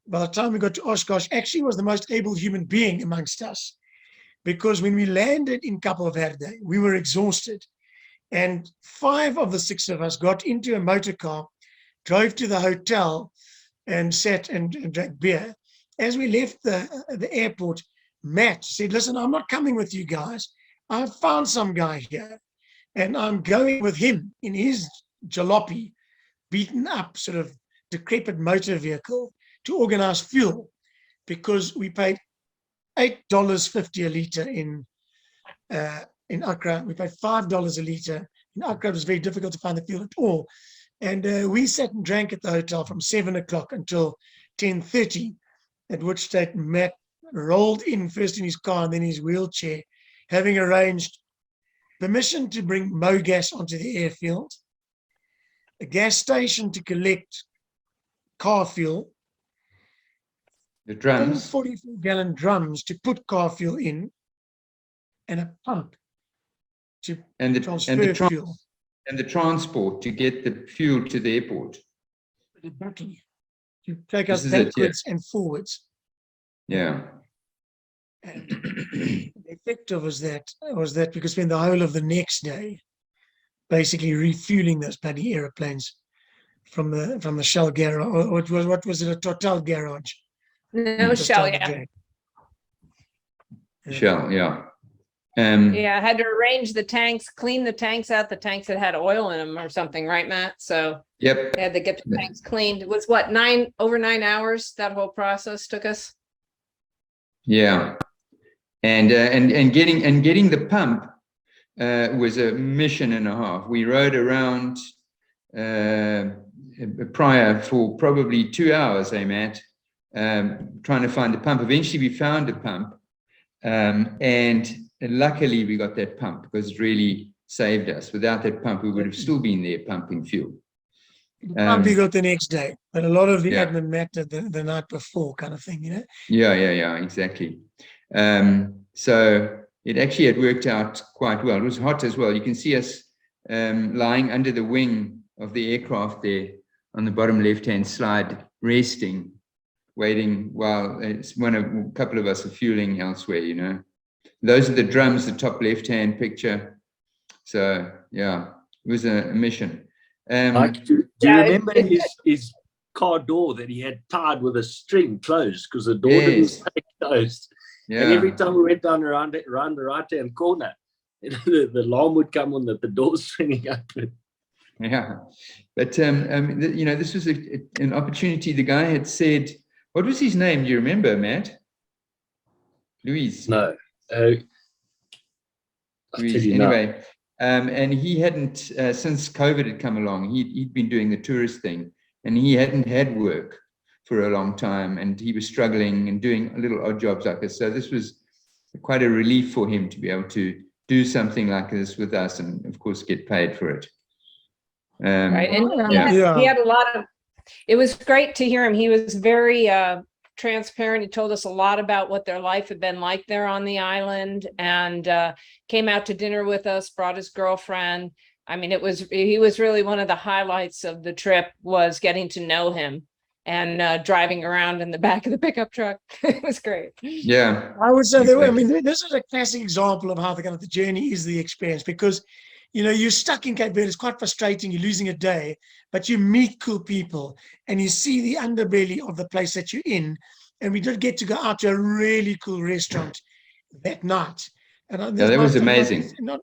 by the time we got to Oshkosh, actually was the most able human being amongst us. Because when we landed in Cape Verde, we were exhausted. And 5 of the 6 of us got into a motor car, drove to the hotel, and sat and drank beer. As we left the airport, Matt said, listen, I'm not coming with you guys. I've found some guy here, and I'm going with him in his jalopy, beaten up, sort of decrepit motor vehicle to organize fuel, because we paid $8.50 a liter in Accra. We paid $5 a liter. In Accra, it was very difficult to find the fuel at all. And we sat and drank at the hotel from 7 o'clock until 10:30, at which stage Matt rolled in first in his car and then his wheelchair, having arranged permission to bring MoGas onto the airfield, a gas station to collect car fuel, the drums, 44-gallon drums to put car fuel in, and a pump to transfer fuel. And the transport to get the fuel to the airport. Exactly. To take us backwards and forwards. Yeah. And the effect of was that we could spend the whole of the next day basically refueling those bloody airplanes from the Shell garage, or what was it, a Total garage? No, Shell, yeah. Shell, yeah. Yeah, I had to arrange the tanks, clean the tanks out, the tanks that had oil in them or something, right, Matt? So yep, I had to get the tanks cleaned. It was what, over 9 hours that whole process took us? Yeah. And getting the pump was a mission and a half. We rode around prior for probably 2 hours, Matt, trying to find the pump. Eventually we found a pump, and luckily we got that pump, because it really saved us. Without that pump, we would have still been there pumping fuel. The pump we got the next day, but a lot of the admin mattered the night before, kind of thing, you know? Yeah, exactly. So it actually had worked out quite well. It was hot as well. You can see us lying under the wing of the aircraft there on the bottom left-hand slide, resting, waiting while a couple of us are fueling elsewhere, you know. Those are the drums, the top left-hand picture. So, yeah, it was a mission. Mike, do you remember his car door that he had tied with a string closed, because the door didn't stay closed? Yeah. And every time we went around the right-hand corner, the alarm would come on that the door's swinging open. Yeah, but this was an opportunity. The guy had said, what was his name? Do you remember, Matt? Louise. No. Louise. Anyway, and he hadn't since COVID had come along. He'd been doing the tourist thing, and he hadn't had work for a long time, and he was struggling and doing little odd jobs like this. So this was quite a relief for him to be able to do something like this with us, and of course get paid for it. Right. And Yeah. he had a lot of, it was great to hear him. He was very transparent. He told us a lot about what their life had been like there on the island, and came out to dinner with us, brought his girlfriend. I mean, he was really one of the highlights of the trip, was getting to know him and driving around in the back of the pickup truck. It was great. Yeah. I would say that, I mean, this is a classic example of how the journey is the experience, because you're stuck in Cape Verde. It's quite frustrating. You're losing a day, but you meet cool people and you see the underbelly of the place that you're in. And we did get to go out to a really cool restaurant that night. And that was amazing. It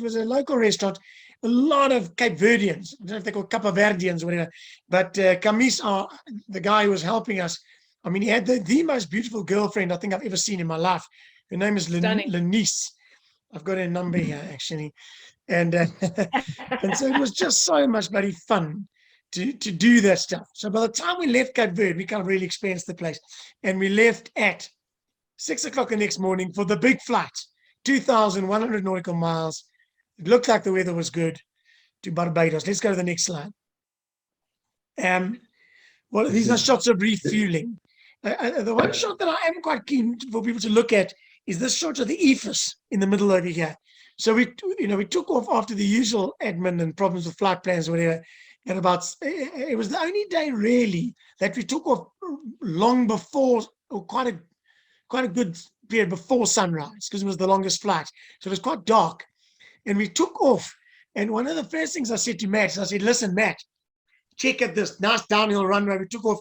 was a local restaurant. A lot of Cape Verdeans, I don't know if they're called Cape Verdeans or whatever, but Camis, the guy who was helping us, I mean, he had the most beautiful girlfriend I think I've ever seen in my life. Her name is Lenice. I've got her number here, actually. And and so it was just so much bloody fun to do that stuff. So by the time we left Cape Verde, we kind of really experienced the place. And we left at 6 o'clock the next morning for the big flight, 2,100 nautical miles. It looked like the weather was good, to Barbados. Let's go to the next slide. Well, these are shots of refueling. The one shot that I am quite keen for people to look at is this shot of the EFIS in the middle over here. So we took off after the usual admin and problems with flight plans or whatever. And it was the only day really that we took off long before, or quite a good period before sunrise, because it was the longest flight. So it was quite dark. And we took off. And one of the first things I said to Matt is, I said, listen, Matt, check out this nice downhill runway. We took off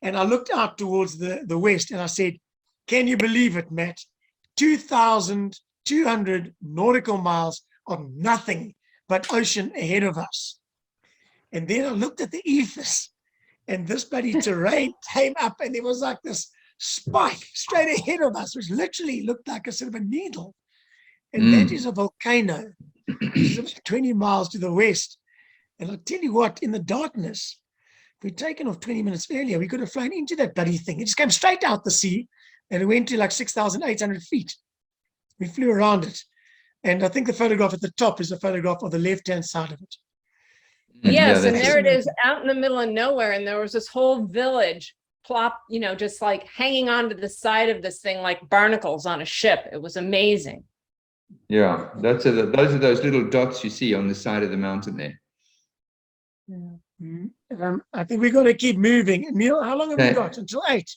and I looked out towards the west and I said, can you believe it, Matt? 2,200 nautical miles of nothing but ocean ahead of us. And then I looked at the EFIS and this bloody terrain came up and there was like this spike straight ahead of us, which literally looked like a sort of a needle. And that is a volcano, which is about 20 miles to the west. And I'll tell you what, in the darkness, if we'd taken off 20 minutes earlier, we could have flown into that bloody thing. It just came straight out the sea and it went to like 6,800 feet. We flew around it. And I think the photograph at the top is a photograph of the left-hand side of it. Yes, and there it is out in the middle of nowhere. And there was this whole village just like hanging onto the side of this thing like barnacles on a ship. It was amazing. Yeah, those are those little dots you see on the side of the mountain there. Yeah. I think we're going to keep moving. Neil, how long have we got? Until 8?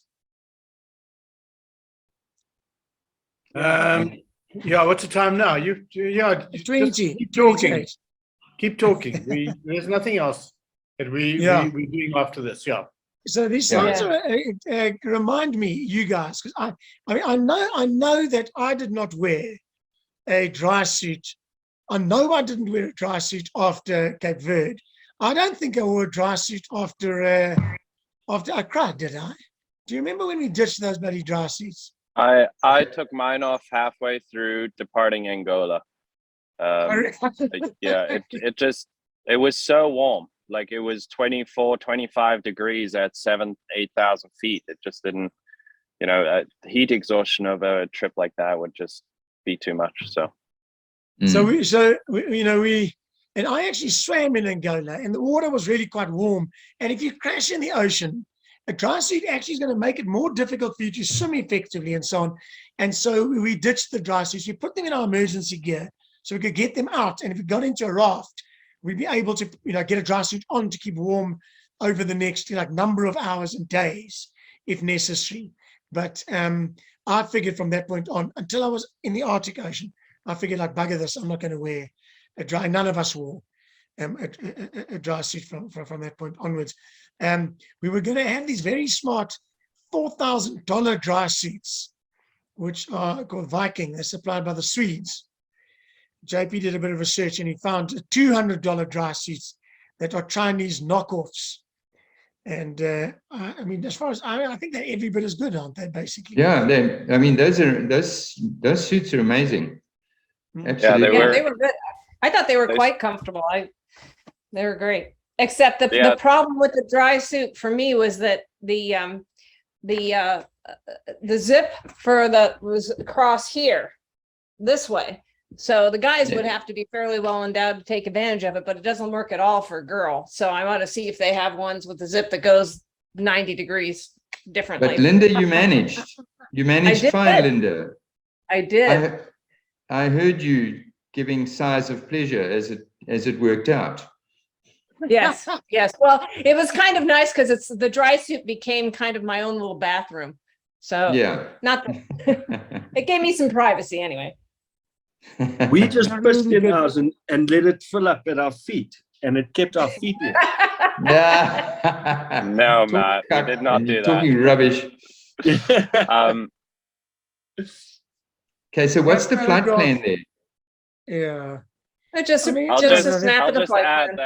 Yeah, what's the time now? 20. Keep talking. Keep talking. There's nothing else that we're doing after this. Yeah. So these slides remind me, you guys, because I know that I did not wear a dry suit. I know I didn't wear a dry suit after Cape Verde. I don't think I wore a dry suit after Accra, did I? Do you remember when we ditched those bloody dry suits? I took mine off halfway through departing Angola. It was so warm. Like it was 24, 25 degrees at 8,000 feet. It just didn't, heat exhaustion over a trip like that would just be too much. So and I actually swam in Angola and the water was really quite warm. And if you crash in the ocean, a dry suit actually is going to make it more difficult for you to swim effectively and so on. And so we ditched the dry suits. We put them in our emergency gear so we could get them out. And if we got into a raft, we'd be able to, get a dry suit on to keep warm over the next number of hours and days, if necessary. But I figured from that point on, until I was in the Arctic Ocean, I figured like bugger this, I'm not going to wear a dry. None of us wore a dry suit from that point onwards. We were going to have these very smart $4,000 dry suits, which are called Viking. They're supplied by the Swedes. JP did a bit of research and he found $200 dry suits that are Chinese knockoffs. And I mean, as far as I think they're every bit as good, aren't they? Basically. Yeah, I mean, those suits are amazing. Absolutely. Yeah, they were good. I thought they were quite comfortable. They were great. Except the problem with the dry suit for me was that the zip was across here, this way. So the guys would have to be fairly well endowed to take advantage of it, but it doesn't work at all for a girl. So I want to see if they have ones with the zip that goes 90 degrees differently. But Linda, you managed. You managed fine, Linda. I did. I heard you giving sighs of pleasure as it worked out. Yes, yes. Well, it was kind of nice because the dry suit became kind of my own little bathroom. So yeah, not it gave me some privacy anyway. We just pushed in ours and let it fill up at our feet, and it kept our feet in. Yeah. No, Matt, we did not do that. Talking rubbish. Okay, so what's the flight plan there? Yeah. I'll just add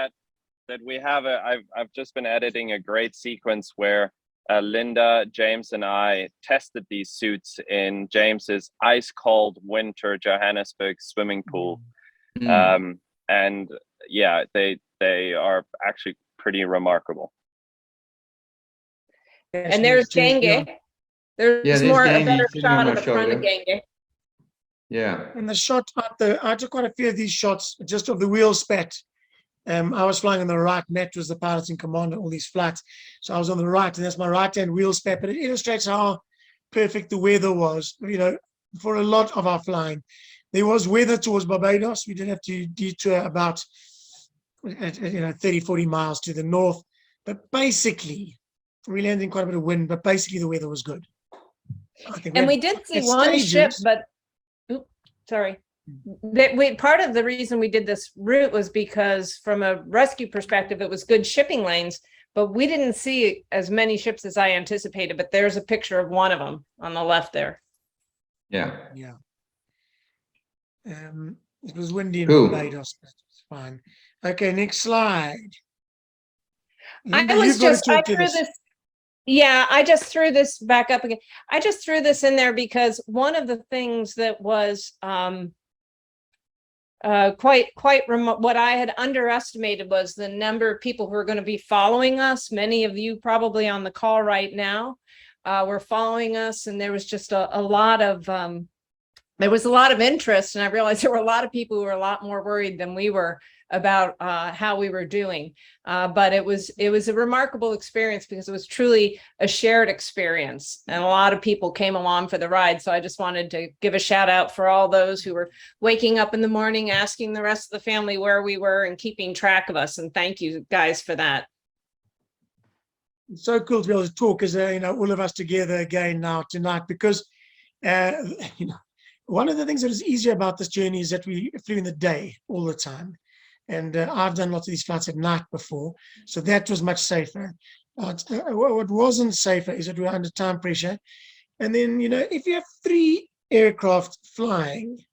that we have I've just been editing a great sequence where Linda, James, and I tested these suits in James's ice cold winter Johannesburg swimming pool. And yeah, they are actually pretty remarkable. And there's Genge. There's a better shot of the front of Genge. Yeah. And the shot I took quite a few of these shots just of the wheel spat. I was flying on the right. Matt was the pilot in command on all these flights. So I was on the right, and that's my right-hand wheel spat. But it illustrates how perfect the weather was, for a lot of our flying. There was weather towards Barbados. We did have to detour about 30, 40 miles to the north. But basically, we landed in quite a bit of wind, but basically the weather was good. And we did see one ship, but sorry. Part of the reason we did this route was because from a rescue perspective, it was good shipping lanes, but we didn't see as many ships as I anticipated. But there's a picture of one of them on the left there. Yeah. Yeah. It was windy in Barbados, but it's fine. Okay, next slide. Linda, I just threw this back up again. I just threw this in there because one of the things that was what I had underestimated was the number of people who are going to be following us. Many of you probably on the call right now were following us, and there was just a lot of interest, and I realized there were a lot of people who were a lot more worried than we were about how we were doing. But it was a remarkable experience because it was truly a shared experience, and a lot of people came along for the ride. So I just wanted to give a shout out for all those who were waking up in the morning, asking the rest of the family where we were and keeping track of us. And thank you guys for that. It's so cool to be able to talk as all of us together again now tonight, because one of the things that is easier about this journey is that we flew in the day all the time. And I've done lots of these flights at night before, so that was much safer. What wasn't safer is that we were under time pressure. And then, if you have 3 aircraft flying,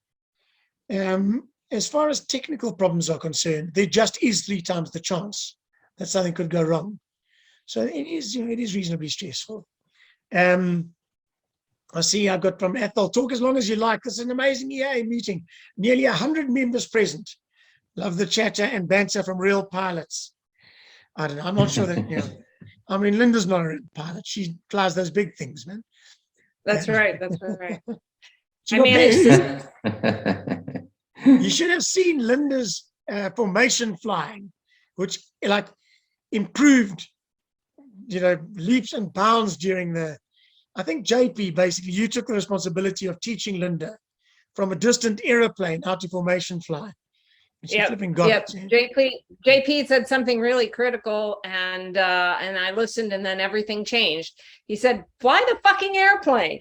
as far as technical problems are concerned, there just is 3 times the chance that something could go wrong. So it is reasonably stressful. I see I've got from Ethel, talk as long as you like. This is an amazing EAA meeting. Nearly 100 members present. Love the chatter and banter from real pilots. I don't know. I'm not sure that, Linda's not a real pilot. She flies those big things, man. That's right. That's right. You should have seen Linda's formation flying, which improved, leaps and bounds during I think JP, basically, you took the responsibility of teaching Linda from a distant aeroplane how to formation fly. Yep. JP said something really critical, and I listened, and then everything changed. He said, "Fly the fucking airplane,"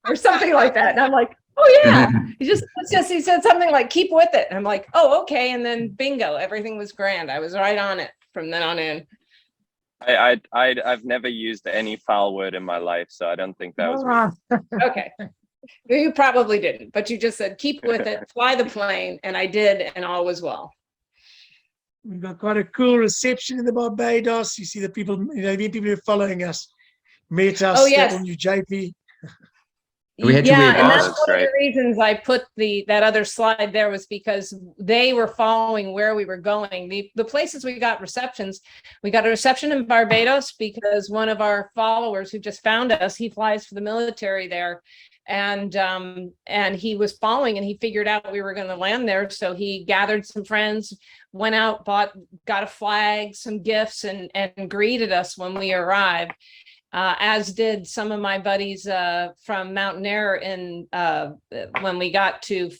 or something like that, and I'm like, "Oh yeah." He said something like, "Keep with it." And I'm like, "Oh okay," and then bingo, everything was grand. I was right on it from then on in. I've never used any foul word in my life, so I don't think that was me. Okay. You probably didn't, but you just said, keep with it, fly the plane. And I did, and all was well. We've got quite a cool reception in the Barbados. You see the people, people who are following us met us. Oh, yes. All new JP. We had to wear and that's masks. one of Right. the reasons I put that other slide there, was because they were following where we were going. The places we got receptions, we got a reception in Barbados because one of our followers who just found us, he flies for the military there, and he was following, and he figured out we were going to land there, so he gathered some friends, went out, got a flag, some gifts, and greeted us when we arrived. As did some of my buddies from Mountaineer when we got to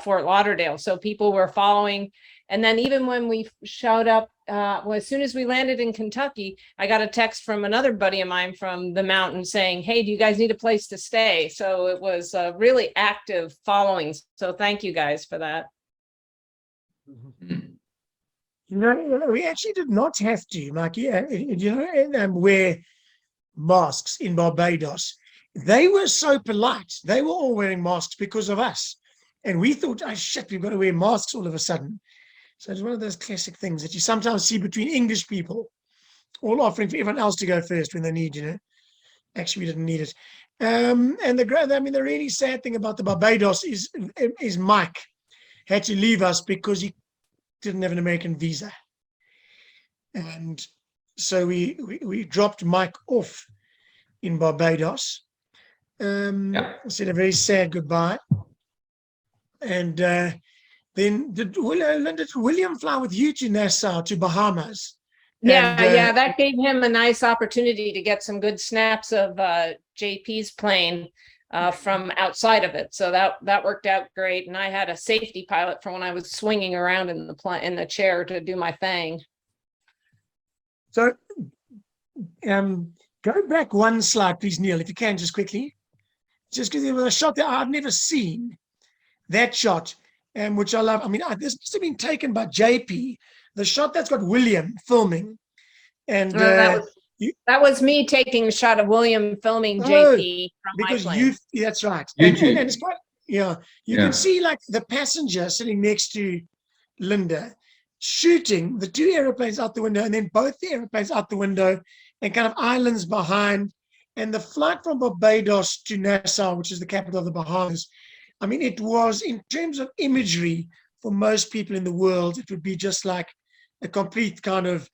Fort Lauderdale. So people were following. And then even when we showed up, as soon as we landed in Kentucky, I got a text from another buddy of mine from the mountain saying, hey, do you guys need a place to stay? So it was a really active following. So thank you guys for that. We actually did not have to, Mike, wear masks in Barbados. They were so polite. They were all wearing masks because of us. And we thought, oh shit, we've got to wear masks all of a sudden. So it's one of those classic things that you sometimes see between English people, all offering for everyone else to go first when they need, Actually, we didn't need it. And the really sad thing about the Barbados is Mike had to leave us because he didn't have an American visa. And so we dropped Mike off in Barbados. Said a very sad goodbye. And then did William fly with you to Nassau, to Bahamas? Yeah, that gave him a nice opportunity to get some good snaps of JP's plane from outside of it. So that worked out great. And I had a safety pilot for when I was swinging around in the chair to do my thing. So go back one slide, please, Neil, if you can, just quickly. Just because there was a shot that I've never seen, that shot, which I love. I mean, this must have been taken by JP, the shot that's got William filming. And that was me taking a shot of William filming JP from because my plane. that's right. You and it's quite, you can see like the passenger sitting next to Linda, shooting the two airplanes out the window, and then both the airplanes out the window, and kind of islands behind. And the flight from Barbados to Nassau, which is the capital of the Bahamas, I mean, it was, in terms of imagery, for most people in the world, it would be just like a complete kind of,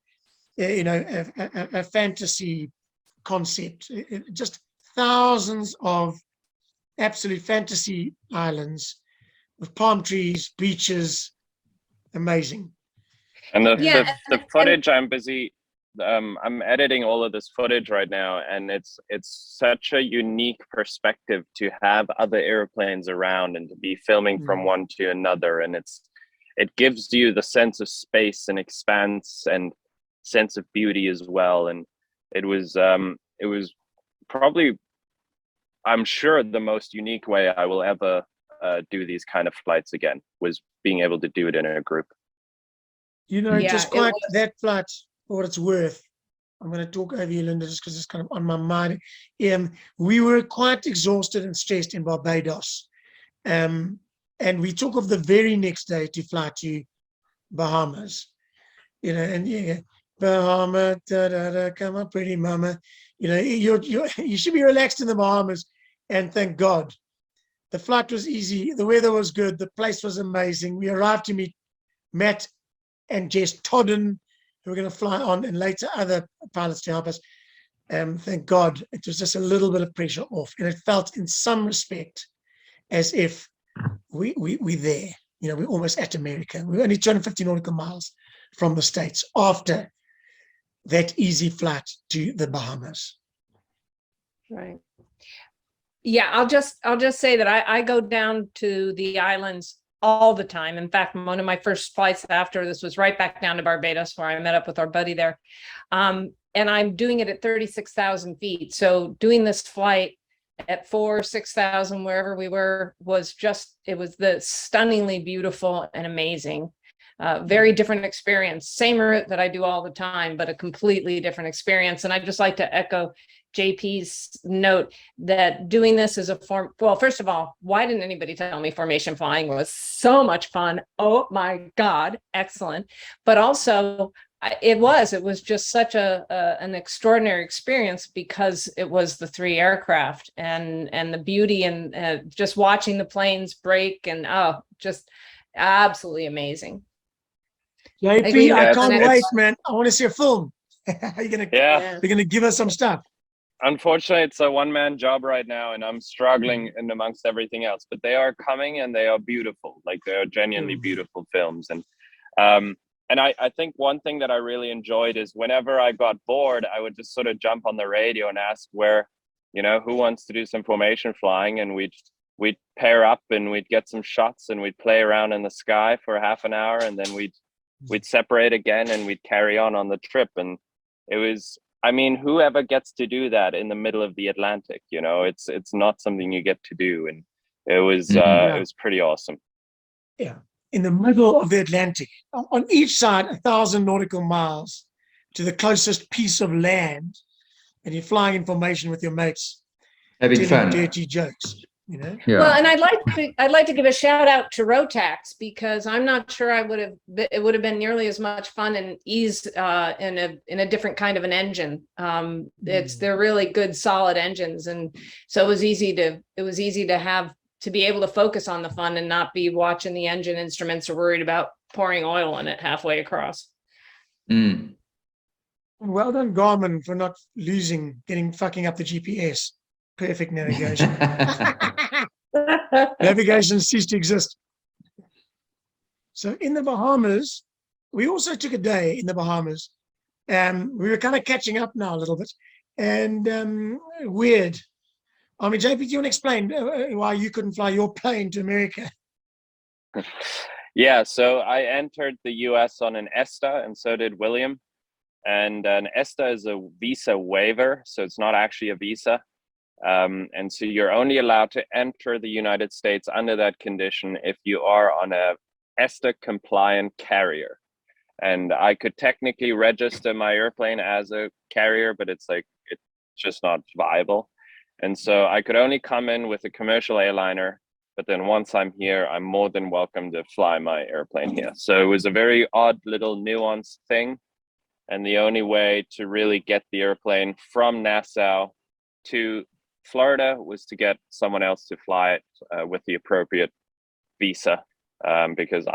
a fantasy concept. Just thousands of absolute fantasy islands with palm trees, beaches, amazing. And the footage, I'm busy. I'm editing all of this footage right now, and it's such a unique perspective to have other airplanes around and to be filming from one to another, and it gives you the sense of space and expanse and sense of beauty as well. And it was probably, I'm sure, the most unique way I will ever do these kind of flights again, was being able to do it in a group. Just quite that flight, for what it's worth, I'm going to talk over you, Linda, just because it's kind of on my mind. We were quite exhausted and stressed in Barbados. And we took off the very next day to fly to Bahamas. Bahama, come on, pretty mama. You should be relaxed in the Bahamas. And thank God, the flight was easy. The weather was good. The place was amazing. We arrived to meet Matt and Jess Todden, who were going to fly on, and later other pilots to help us. Thank God, it was just a little bit of pressure off, and it felt, in some respect, as if we're there. We're almost at America. We're only 250 nautical miles from the States after that easy flight to the Bahamas. Right. Yeah, I'll just say that I go down to the islands all the time. In fact, one of my first flights after this was right back down to Barbados, where I met up with our buddy there. And I'm doing it at 36,000 feet. So doing this flight at 6,000, wherever we were, was the stunningly beautiful and amazing. Very different experience. Same route that I do all the time, but a completely different experience. And I'd just like to echo JP's note that doing this as a form, well, first of all, why didn't anybody tell me formation flying was so much fun? Oh my God, excellent. But also it was just such an extraordinary experience because it was the 3 aircraft and the beauty and just watching the planes break and just absolutely amazing. JP, I can't it's- wait, man. I want to see a film. You're gonna give us some stuff. Unfortunately, it's a one-man job right now, and I'm struggling in amongst everything else. But they are coming, and they are beautiful. Like, they are genuinely beautiful films. And I think one thing that I really enjoyed is whenever I got bored, I would just sort of jump on the radio and ask who wants to do some formation flying, and we'd pair up and we'd get some shots and we'd play around in the sky for half an hour, and then we'd separate again and we'd carry on the trip. And it was, I mean, whoever gets to do that in the middle of the Atlantic, it's not something you get to do. And it was it was pretty awesome. Yeah, in the middle of the Atlantic, on each side 1,000 nautical miles to the closest piece of land, and you're flying in formation with your mates, Having telling fun. dirty jokes. Yeah. Well, and I'd like to give a shout out to Rotax, because I'm not sure it would have been nearly as much fun and ease in a different kind of an engine. They're really good, solid engines, and so it was easy to be able to focus on the fun and not be watching the engine instruments or worried about pouring oil in it halfway across. Well done, Garmin, for not fucking up the GPS. Perfect navigation. Navigation ceased to exist. So in the Bahamas, we also took a day in the Bahamas. We were kind of catching up now a little bit. And weird. I mean, JP, do you want to explain why you couldn't fly your plane to America? Yeah, so I entered the US on an ESTA, and so did William. And an ESTA is a visa waiver, so it's not actually a visa. And so you're only allowed to enter the United States under that condition if you are on a ESTA compliant carrier. And I could technically register my airplane as a carrier, but it's just not viable. And so I could only come in with a commercial airliner, but then once I'm here, I'm more than welcome to fly my airplane here. So it was a very odd little nuanced thing. And the only way to really get the airplane from Nassau to Florida was to get someone else to fly it with the appropriate visa, because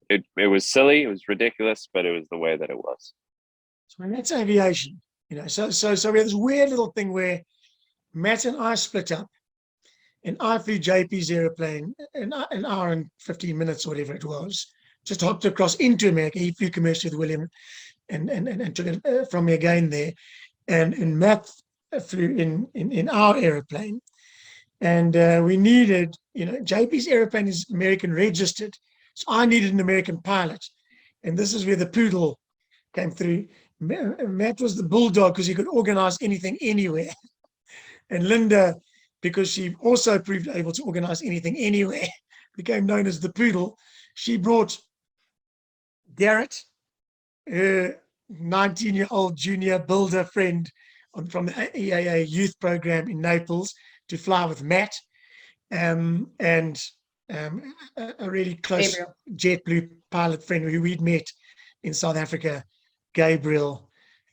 it was silly, it was ridiculous, but it was the way that it was. So that's aviation, So we had this weird little thing where Matt and I split up, and I flew JP's airplane an hour and 15 minutes, or whatever it was, just hopped across into America. He flew commercially with William and took it from me again there, and Matt flew in our airplane, and we needed, JP's airplane is American registered, so I needed an American pilot, and this is where the poodle came through. Matt was the bulldog because he could organize anything anywhere, and Linda, because she also proved able to organize anything anywhere, became known as the poodle. She brought Garrett, her 19-year-old junior builder friend from the EAA youth program in Naples, to fly with Matt, and a really close JetBlue pilot friend who we'd met in South Africa, Gabriel,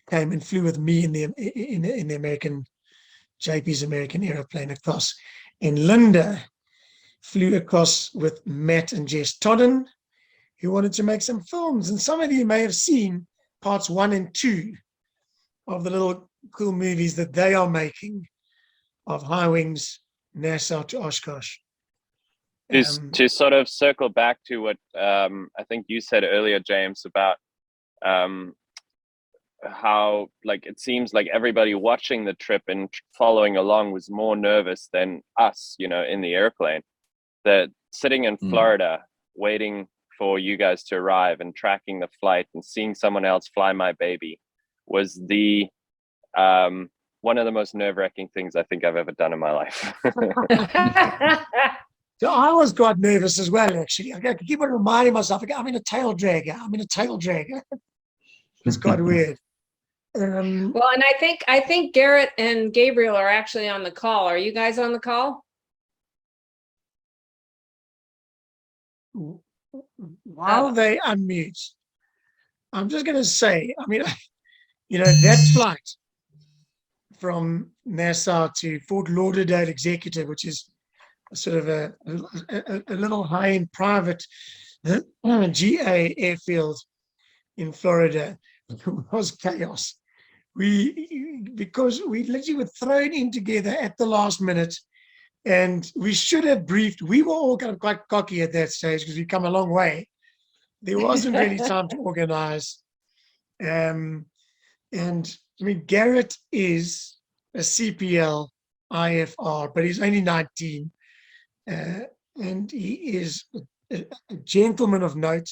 came and flew with me in the American, JP's American aeroplane across. And Linda flew across with Matt and Jess Todden, who wanted to make some films. And some of you may have seen parts 1 and 2 of the little cool movies that they are making of High Wings, Nassau to Oshkosh. To sort of circle back to what I think you said earlier, James, about how it seems like everybody watching the trip and following along was more nervous than us, in the airplane. That sitting in Florida, waiting for you guys to arrive and tracking the flight and seeing someone else fly my baby was the one of the most nerve-wracking things I think I've ever done in my life. So I was quite nervous as well, actually. I keep on reminding myself, I'm in a tail dragger. I'm in a tail dragger. It's quite weird. Well, and I think Garrett and Gabriel are actually on the call. Are you guys on the call? While they unmute, I'm just going to say, I mean, you know, that flight from Nassau to Fort Lauderdale Executive, which is sort of a little high-end private GA airfield in Florida, was chaos. Because we literally were thrown in together at the last minute, and we should have briefed. We were all kind of quite cocky at that stage because we've come a long way. There wasn't really time to organize. And I mean, Garrett is a CPL IFR, but he's only 19. And he is a gentleman of note,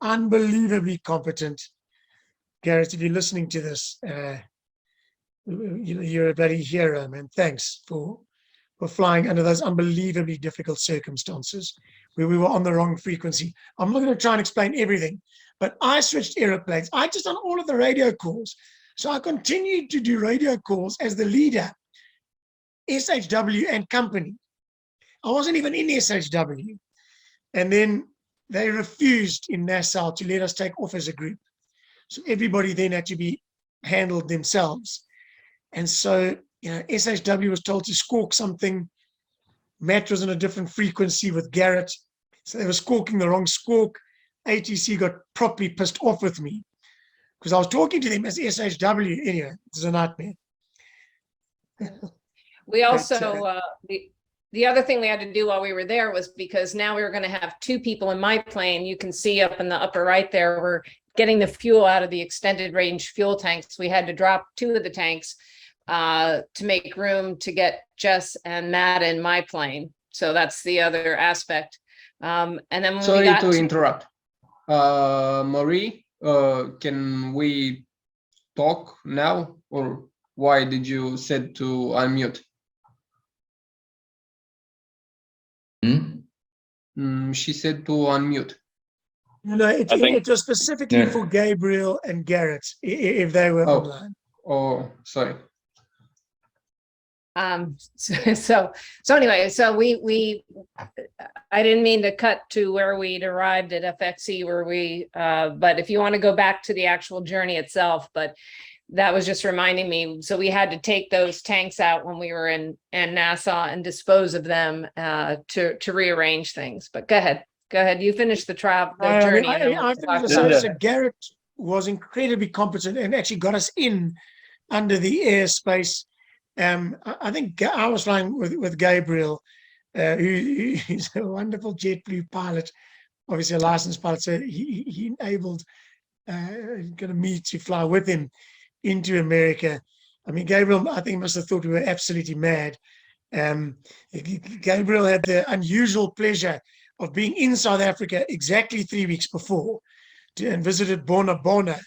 unbelievably competent. Garrett, if you're listening to this, you're a bloody hero, man. Thanks for flying under those unbelievably difficult circumstances where we were on the wrong frequency. I'm not going to try and explain everything, but I switched aeroplanes. I just done all of the radio calls. So I continued to do radio calls as the leader, SHW and company. I wasn't even in SHW. And then they refused in Nassau to let us take off as a group. So everybody then had to be handled themselves. And so, you know, SHW was told to squawk something. Matt was on a different frequency with Garrett. So they were squawking the wrong squawk. ATC got properly pissed off with me because I was talking to them as SHW. Anyway, it's a nightmare. We also, the other thing we had to do while we were there was because now we were going to have two people in my plane. You can see up in the upper right there, we're getting the fuel out of the extended range fuel tanks. We had to drop two of the tanks to make room to get Jess and Matt in my plane. So that's the other aspect. And then when sorry we got to interrupt. Marie, can we talk now, or why did you said to unmute? She said to unmute. No, it was specifically for Gabriel and Garrett if they were online. Oh, sorry. So anyway, so I didn't mean to cut to where we'd arrived at FXE, but if you want to go back to the actual journey itself, but that was just reminding me. So we had to take those tanks out when we were in Nassau and dispose of them to rearrange things. But go ahead. You finish the journey. I finished so Garrett was incredibly competent and actually got us in under the airspace. I think I was flying with Gabriel, who's a wonderful JetBlue pilot, obviously a licensed pilot. So he enabled me to fly with him into America. I mean, Gabriel, I think, must have thought we were absolutely mad. Gabriel had the unusual pleasure of being in South Africa exactly 3 weeks before and visited Bona Bona.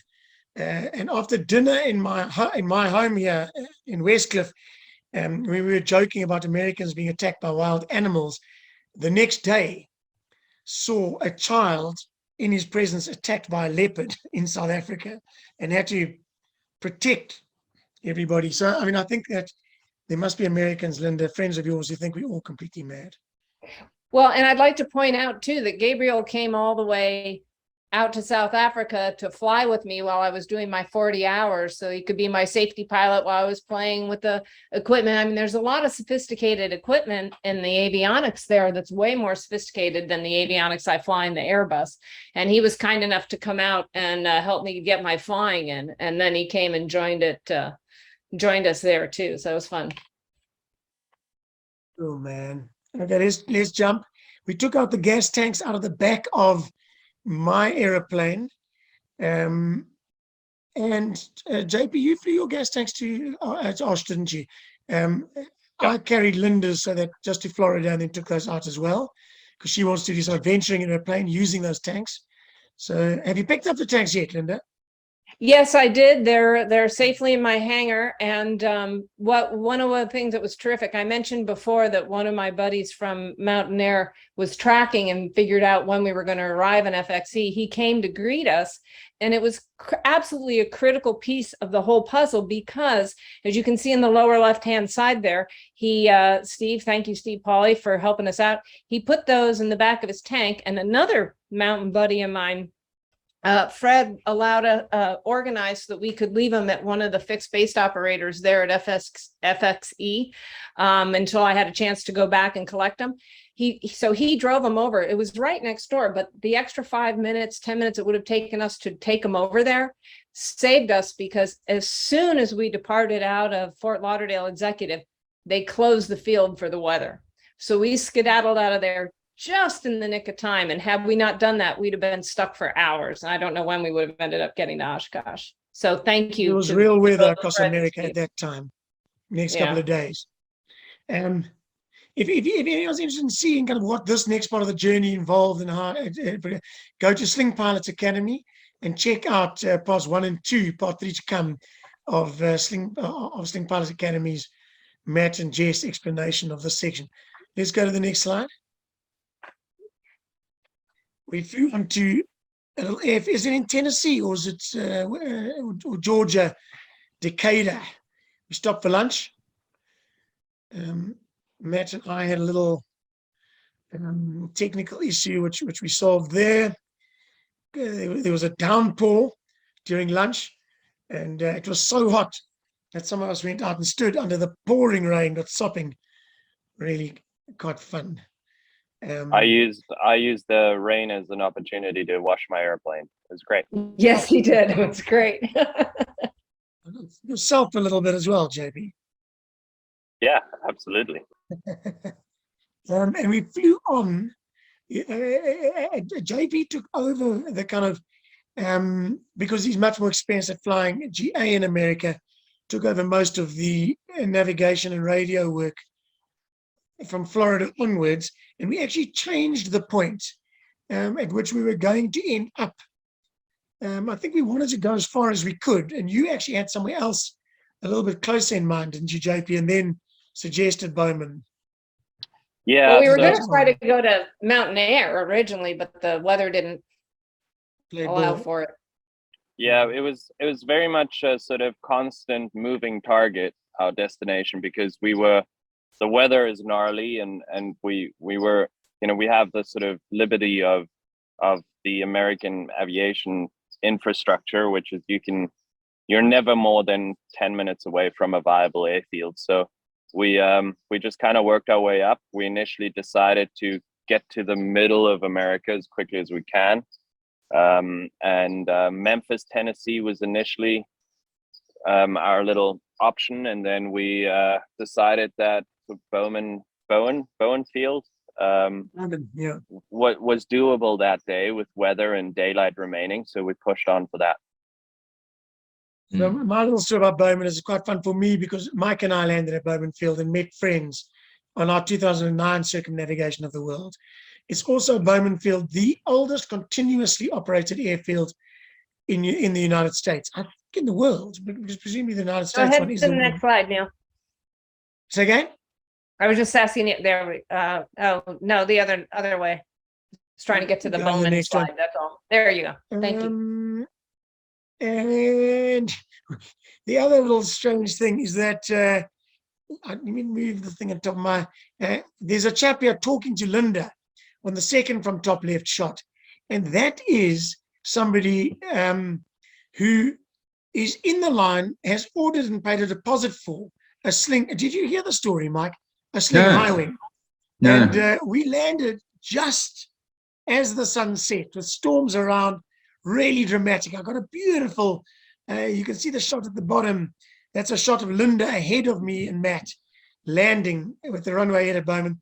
And after dinner in my home here in Westcliff, we were joking about Americans being attacked by wild animals. The next day, saw a child in his presence attacked by a leopard in South Africa and had to protect everybody. So, I mean, I think that there must be Americans, Linda, friends of yours, who think we're all completely mad. Well, and I'd like to point out, too, that Gabriel came all the way out to South Africa to fly with me while I was doing my 40 hours. So he could be my safety pilot while I was playing with the equipment. I mean, there's a lot of sophisticated equipment in the avionics there that's way more sophisticated than the avionics I fly in the Airbus. And he was kind enough to come out and help me get my flying in. And then he came and joined us there too. So it was fun. Oh, man. Okay, let's jump. We took out the gas tanks out of the back of my aeroplane, and JP, you flew your gas tanks to Osh, didn't you? I carried Linda's so that just to Florida and then took those out as well because she wants to do some venturing in her plane using those tanks. So have you picked up the tanks yet, Linda? Yes, I did. They're safely in my hangar. And one of the things that was terrific, I mentioned before that one of my buddies from Mountain Air was tracking and figured out when we were going to arrive in FXE. He came to greet us, and it was absolutely a critical piece of the whole puzzle because, as you can see in the lower left-hand side there, Steve, thank you, Steve Pauly, for helping us out. He put those in the back of his tank, and another mountain buddy of mine, Fred, allowed organized so that we could leave them at one of the fixed based operators there at FXE until I had a chance to go back and collect them. So he drove them over. It was right next door, but the extra 5 minutes, 10 minutes it would have taken us to take them over there saved us, because as soon as we departed out of Fort Lauderdale Executive, they closed the field for the weather. So we skedaddled out of there just in the nick of time. And had we not done that, we'd have been stuck for hours. And I don't know when we would have ended up getting to Oshkosh. So thank you. It was real weather across America at that time, next couple of days. If anyone's interested in seeing kind of what this next part of the journey involved and how, go to Sling Pilots Academy and check out parts 1 and 2, part 3 to come of Sling Pilots Academy's Matt and Jess explanation of this section. Let's go to the next slide. We flew onto a little air. Is it in Tennessee or is it or Georgia, Decatur? We stopped for lunch. Matt and I had a little technical issue which we solved there. There was a downpour during lunch, and it was so hot that some of us went out and stood under the pouring rain, got sopping. Really quite fun. I used the rain as an opportunity to wash my airplane. It was great. Yes, he did. It was great. Yourself a little bit as well, JP. Yeah, absolutely. And we flew on. JP took over the kind of because he's much more experienced at flying. GA in America took over most of the navigation and radio work from Florida onwards, and we actually changed the point at which we were going to end up. I think we wanted to go as far as we could, and you actually had somewhere else a little bit closer in mind, didn't you, JP? And then suggested Bowman. Yeah, well, we were going to try to go to Mountain Air originally, but the weather didn't allow for it. Yeah, it was very much a sort of constant moving target, our destination, because the weather is gnarly, and we were, we have the sort of liberty of the American aviation infrastructure, which is you're never more than 10 minutes away from a viable airfield. So we just kind of worked our way up. We initially decided to get to the middle of America as quickly as we can. And Memphis, Tennessee was initially our little option. And then we decided that Bowen Field what was doable that day with weather and daylight remaining. So we pushed on for that. So my little story about Bowman is quite fun for me because Mike and I landed at Bowman Field and met friends on our 2009 circumnavigation of the world. It's also Bowman Field, the oldest continuously operated airfield in the United States. I think in the world, because presumably the United States one is the next slide, Neil. Say again? I was just asking it there. Oh no, the other way. Just trying to get to the Bowman slide. One. That's all. There you go. Thank you. And the other little strange thing is that let me move the thing on top of my. There's a chap here talking to Linda on the second from top left shot, and that is somebody who is in the line, has ordered and paid a deposit for a Sling. Did you hear the story, Mike? A Sling High Wing. No. And we landed just as the sun set with storms around. Really dramatic. I got a beautiful, you can see the shot at the bottom. That's a shot of Linda ahead of me and Matt landing with the runway ahead of Bowman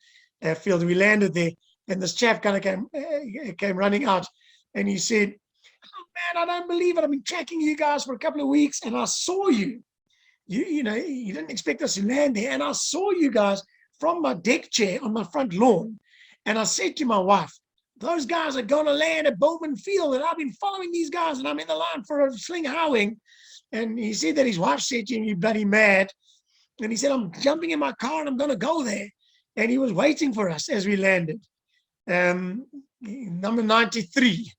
Field. We landed there, and this chap kind of came running out, and he said, "Oh man, I don't believe it. I've been tracking you guys for a couple of weeks, and I saw you. You didn't expect us to land there, and I saw you guys from my deck chair on my front lawn, and I said to my wife, those guys are going to land at Bowman Field, and I've been following these guys, and I'm in the line for a Sling High Wing. And he said that his wife said to him, "You bloody mad." And he said, "I'm jumping in my car and I'm going to go there." And he was waiting for us as we landed. Number 93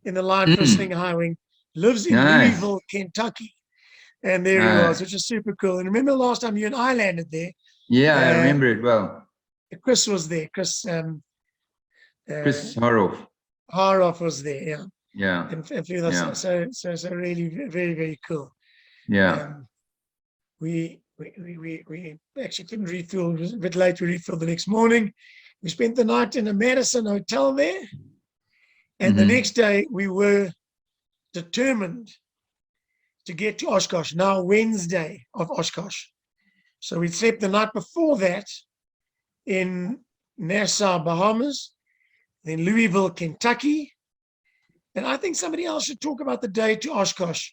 in the line for Sling High Wing, lives in Louisville, Kentucky. And there he was, which is super cool. And remember the last time you and I landed there? Yeah, I remember it well. Chris was there. Chris Haroff. Haroff was there, yeah. Yeah. And flew with us. So really very, very cool. Yeah. We actually couldn't refuel. It was a bit late. We refilled the next morning. We spent the night in a Madison hotel there. And the next day we were determined to get to Oshkosh, now Wednesday of Oshkosh. So we slept the night before that in Nassau, Bahamas, then Louisville, Kentucky. And I think somebody else should talk about the day to Oshkosh,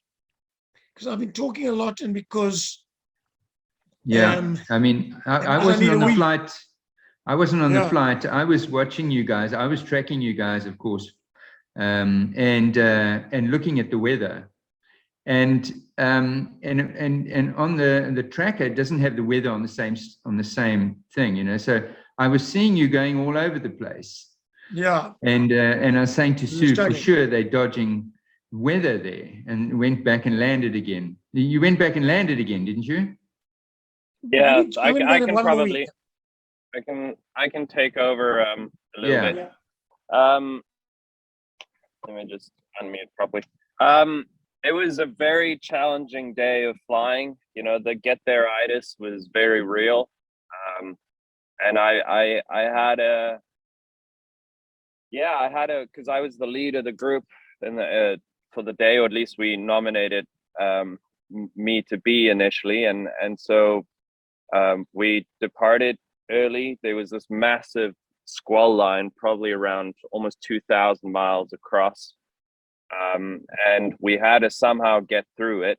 because I've been talking a lot, and because I mean, I wasn't on the flight. I wasn't on the flight. I was watching you guys. I was tracking you guys, of course, and looking at the weather. And on the tracker, it doesn't have the weather on the same thing, you know. So I was seeing you going all over the place. Yeah. And I was saying to Sue, for sure they're dodging weather there, and went back and landed again. You went back and landed again, didn't you? Yeah, I can probably, I can take over a little bit. Let me just unmute properly. It was a very challenging day of flying. You know, the get there-itis was very real. And I had because I was the lead of the group for the day, or at least we nominated me to be initially. And so we departed early. There was this massive squall line, probably around almost 2,000 miles across. And we had to somehow get through it.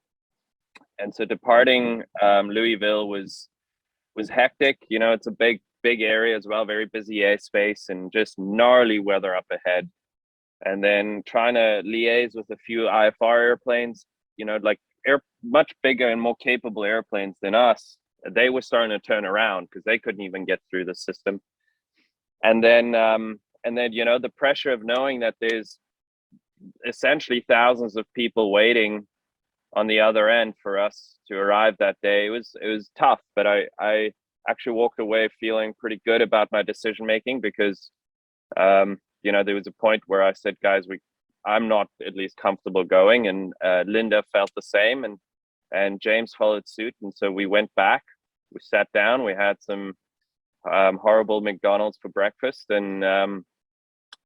And so departing Louisville was hectic. You know, it's a big area as well, very busy airspace, and just gnarly weather up ahead. And then trying to liaise with a few IFR airplanes, you know, like much bigger and more capable airplanes than us. They were starting to turn around because they couldn't even get through the system. And then, you know, the pressure of knowing that there's essentially thousands of people waiting on the other end for us to arrive that day. It was tough, but I actually walked away feeling pretty good about my decision making, because you know, there was a point where I said, guys, I'm not at least comfortable going, and Linda felt the same, and James followed suit. And so we went back, we sat down, we had some horrible McDonald's for breakfast, and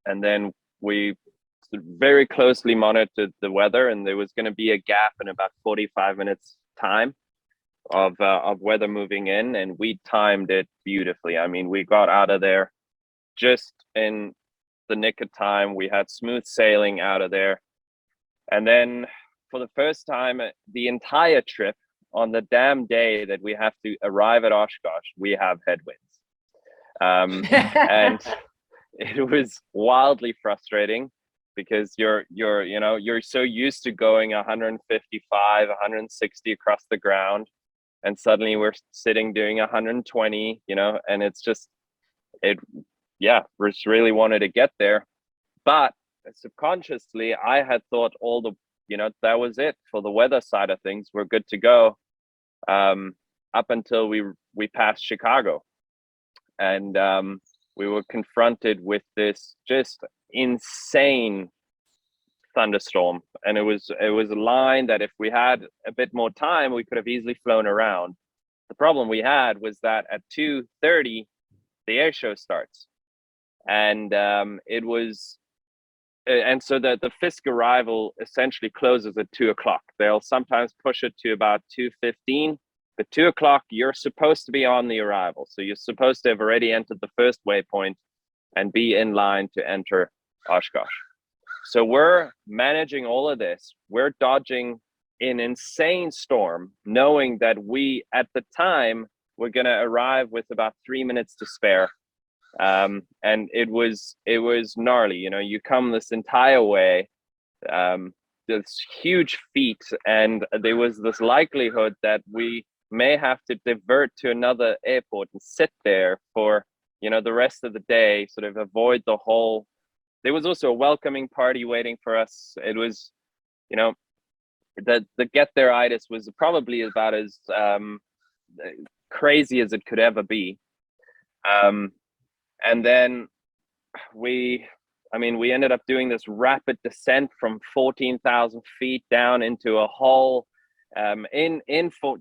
then we very closely monitored the weather, and there was going to be a gap in about 45 minutes time of weather moving in, and we timed it beautifully. I mean, we got out of there just in the nick of time. We had smooth sailing out of there, and then for the first time the entire trip, on the damn day that we have to arrive at Oshkosh, we have headwinds, and it was wildly frustrating, because you're so used to going 155, 160 across the ground, and suddenly we're sitting doing 120, you know, and it's just, we just really wanted to get there. But subconsciously, I had thought that was it for the weather side of things. We're good to go, up until we passed Chicago, and we were confronted with this just insane thunderstorm. And it was a line that if we had a bit more time, we could have easily flown around. The problem we had was that at 2:30 the air show starts, and so the Fisk arrival essentially closes at 2 o'clock. They'll sometimes push it to about 2:15, but 2 o'clock you're supposed to be on the arrival, so you're supposed to have already entered the first waypoint and be in line to enter Oshkosh. So we're managing all of this. We're dodging an insane storm, knowing that we, at the time, were going to arrive with about 3 minutes to spare. And it was gnarly. You know, you come this entire way, this huge feat, and there was this likelihood that we may have to divert to another airport and sit there for, you know, the rest of the day, sort of avoid the whole. There was also a welcoming party waiting for us. It was, you know, the get there-itis was probably about as crazy as it could ever be. And then we ended up doing this rapid descent from 14,000 feet down into a hole, in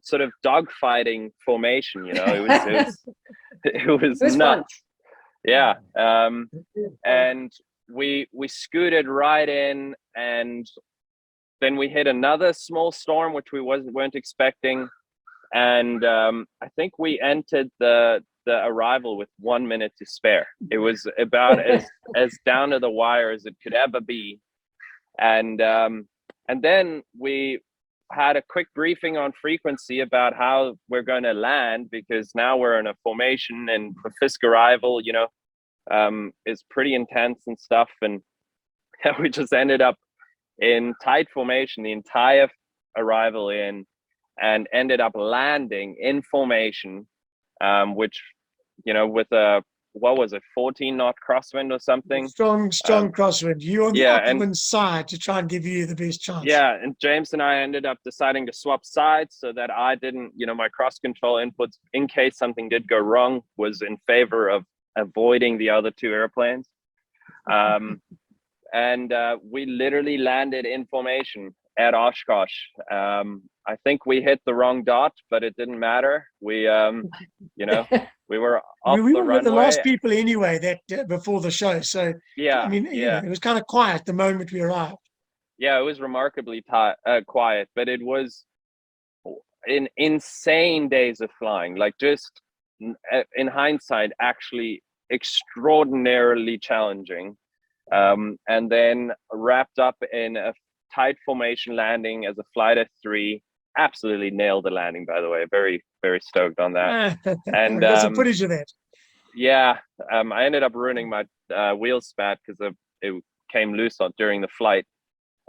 sort of dogfighting formation. You know, it was nuts. Fun. Yeah. And we scooted right in, and then we hit another small storm, which we weren't expecting. And I think we entered the arrival with 1 minute to spare. It was about as down to the wire as it could ever be. And then we had a quick briefing on frequency about how we're going to land, because now we're in a formation, and the Fisk arrival, you know, is pretty intense and stuff. And we just ended up in tight formation the entire arrival in, and ended up landing in formation, which, you know, with a, what was it, 14 knot crosswind or something? Strong crosswind. You on the upwind side to try and give you the best chance. Yeah, and James and I ended up deciding to swap sides so that I didn't, you know, my cross control inputs, in case something did go wrong, was in favor of avoiding the other two airplanes. And we literally landed in formation at Oshkosh. I think we hit the wrong dot, but it didn't matter. We, you know, we were off we the were runway. the last people anyway that before the show. So Yeah, I mean, yeah, it was kind of quiet the moment we arrived. yeah. It was remarkably quiet, but it was insane days of flying. Like, just in hindsight, actually extraordinarily challenging. And then wrapped up in a tight formation landing as a flight of 3. Absolutely nailed the landing, by the way. Very, very stoked on that. And got some footage of that. Yeah, I ended up ruining my wheel spat because it came loose during the flight,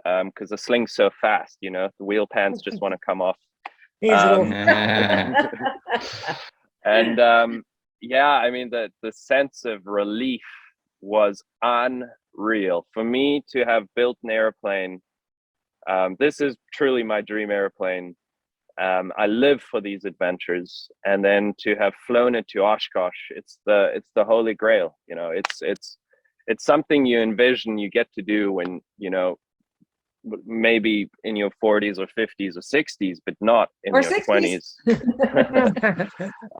because the sling's so fast, you know, the wheel pants just want to come off. And yeah, I mean, the sense of relief was unreal. For me to have built an airplane, this is truly my dream airplane. I live for these adventures, and then to have flown it to Oshkosh, it's the holy grail. You know, it's something you envision you get to do when, you know, maybe in your 40s or 50s or 60s, but not in your 20s.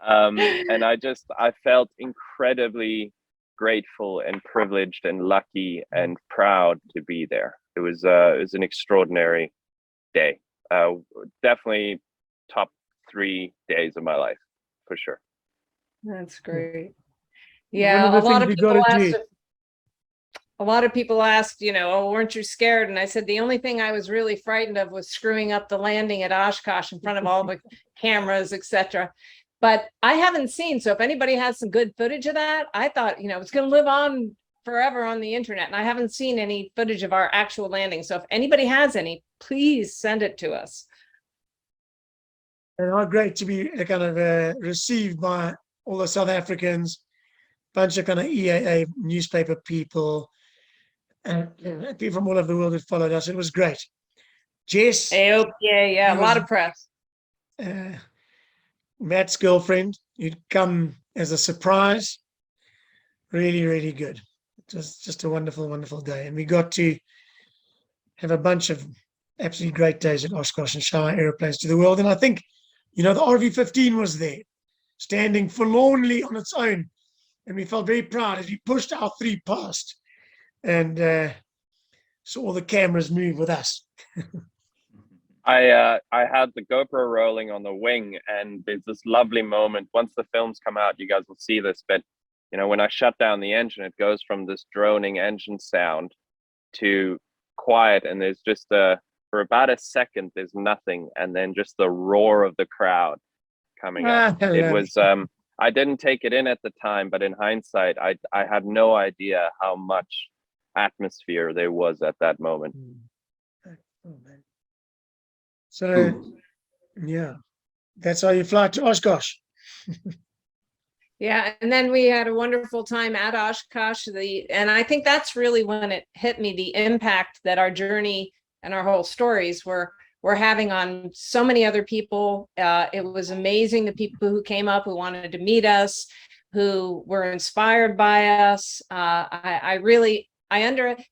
And I felt incredibly grateful and privileged and lucky and proud to be there. It was an extraordinary day. Definitely top 3 days of my life, for sure. That's great. Yeah, a lot of people asked, you know, oh, weren't you scared? And I said, the only thing I was really frightened of was screwing up the landing at Oshkosh in front of all the cameras, etc. But I haven't seen, so if anybody has some good footage of that, I thought, you know, it's going to live on forever on the internet, and I haven't seen any footage of our actual landing. So if anybody has any, please send it to us. And how great to be kind of received by all the South Africans, bunch of kind of EAA newspaper people, and people from all over the world that followed us. It was great. Jess. Yeah, a lot of press. Matt's girlfriend, you'd come as a surprise. Really, really good. It was just a wonderful, wonderful day. And we got to have a bunch of absolutely great days at Oshkosh and show our airplanes to the world. And I think, you know, the RV-15 was there, standing forlornly on its own. And we felt very proud as we pushed our 3 past and saw all the cameras move with us. I had the GoPro rolling on the wing, and there's this lovely moment. Once the films come out, you guys will see this, but you know, when I shut down the engine, it goes from this droning engine sound to quiet, and there's just for about a second there's nothing, and then just the roar of the crowd coming up. It was I didn't take it in at the time, but in hindsight, I had no idea how much atmosphere there was at that moment. So, yeah, that's how you fly to Oshkosh. Yeah, and then we had a wonderful time at Oshkosh. And I think that's really when it hit me, the impact that our journey and our whole stories were having on so many other people. It was amazing, the people who came up, who wanted to meet us, who were inspired by us.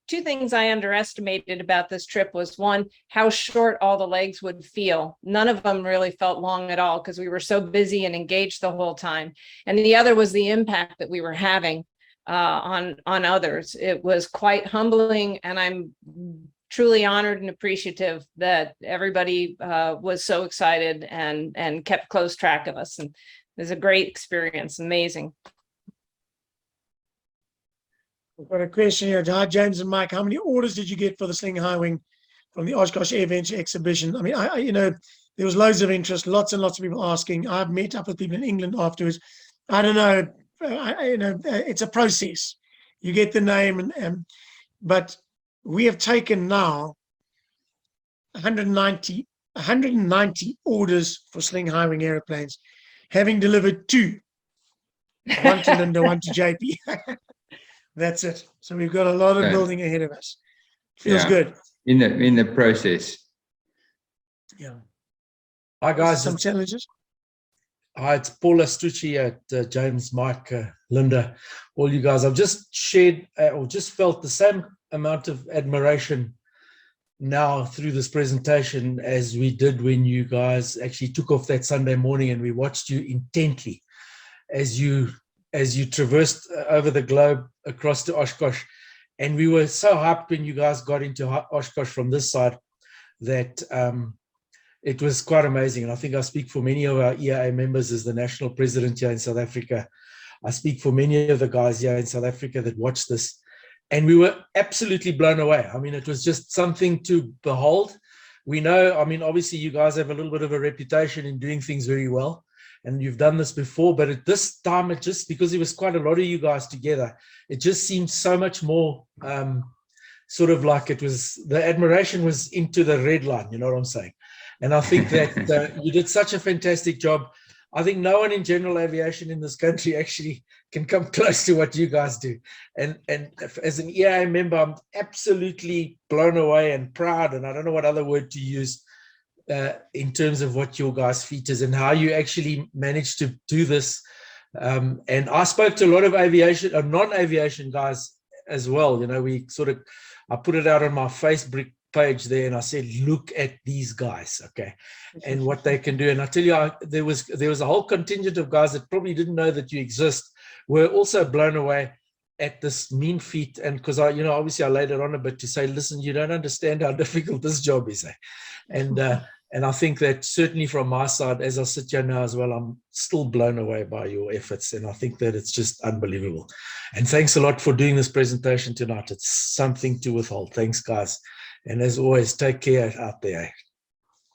Two things I underestimated about this trip was, one, how short all the legs would feel. None of them really felt long at all because we were so busy and engaged the whole time. And the other was the impact that we were having on others. It was quite humbling, and I'm truly honored and appreciative that everybody was so excited and kept close track of us. And it was a great experience, amazing. We've got a question here. Hi, James and Mike. How many orders did you get for the Sling High Wing from the Oshkosh Air Venture exhibition? I mean, there was loads of interest, lots and lots of people asking. I've met up with people in England afterwards. I don't know. It's a process. You get the name, but we have taken now 190 orders for Sling High Wing airplanes, having delivered 2. One to Linda, one to JP. That's it. So we've got a lot of building ahead of us. Feels good. In the process. Yeah. Hi guys. Some challenges. Hi, it's Paul Astucci at James, Mike, Linda, all you guys. I've just shared or just felt the same amount of admiration now through this presentation as we did when you guys actually took off that Sunday morning and we watched you intently as you traversed over the globe across to Oshkosh. And we were so hyped when you guys got into Oshkosh from this side that it was quite amazing. And I think I speak for many of our EAA members as the national president here in South Africa. I speak for many of the guys here in South Africa that watched this. And we were absolutely blown away. I mean, it was just something to behold. We know, I mean, obviously you guys have a little bit of a reputation in doing things very well. And you've done this before, but at this time, it just, because it was quite a lot of you guys together, it just seemed so much more sort of like it was, the admiration was into the red line, you know what I'm saying? And I think that you did such a fantastic job. I think no one in general aviation in this country actually can come close to what you guys do. And as an EAA member, I'm absolutely blown away and proud, and I don't know what other word to use, in terms of what your guys' features and how you actually managed to do this. And I spoke to a lot of aviation or non-aviation guys as well. You know, I put it out on my Facebook page there and I said, look at these guys, okay, and what they can do. And I tell you, there was a whole contingent of guys that probably didn't know that you exist, were also blown away at this mean feat. And because obviously I laid it on a bit to say, listen, you don't understand how difficult this job is, eh? And I think that certainly from my side, as I sit here now as well, I'm still blown away by your efforts. And I think that it's just unbelievable. And thanks a lot for doing this presentation tonight. It's something to withhold. Thanks, guys. And as always, take care out there.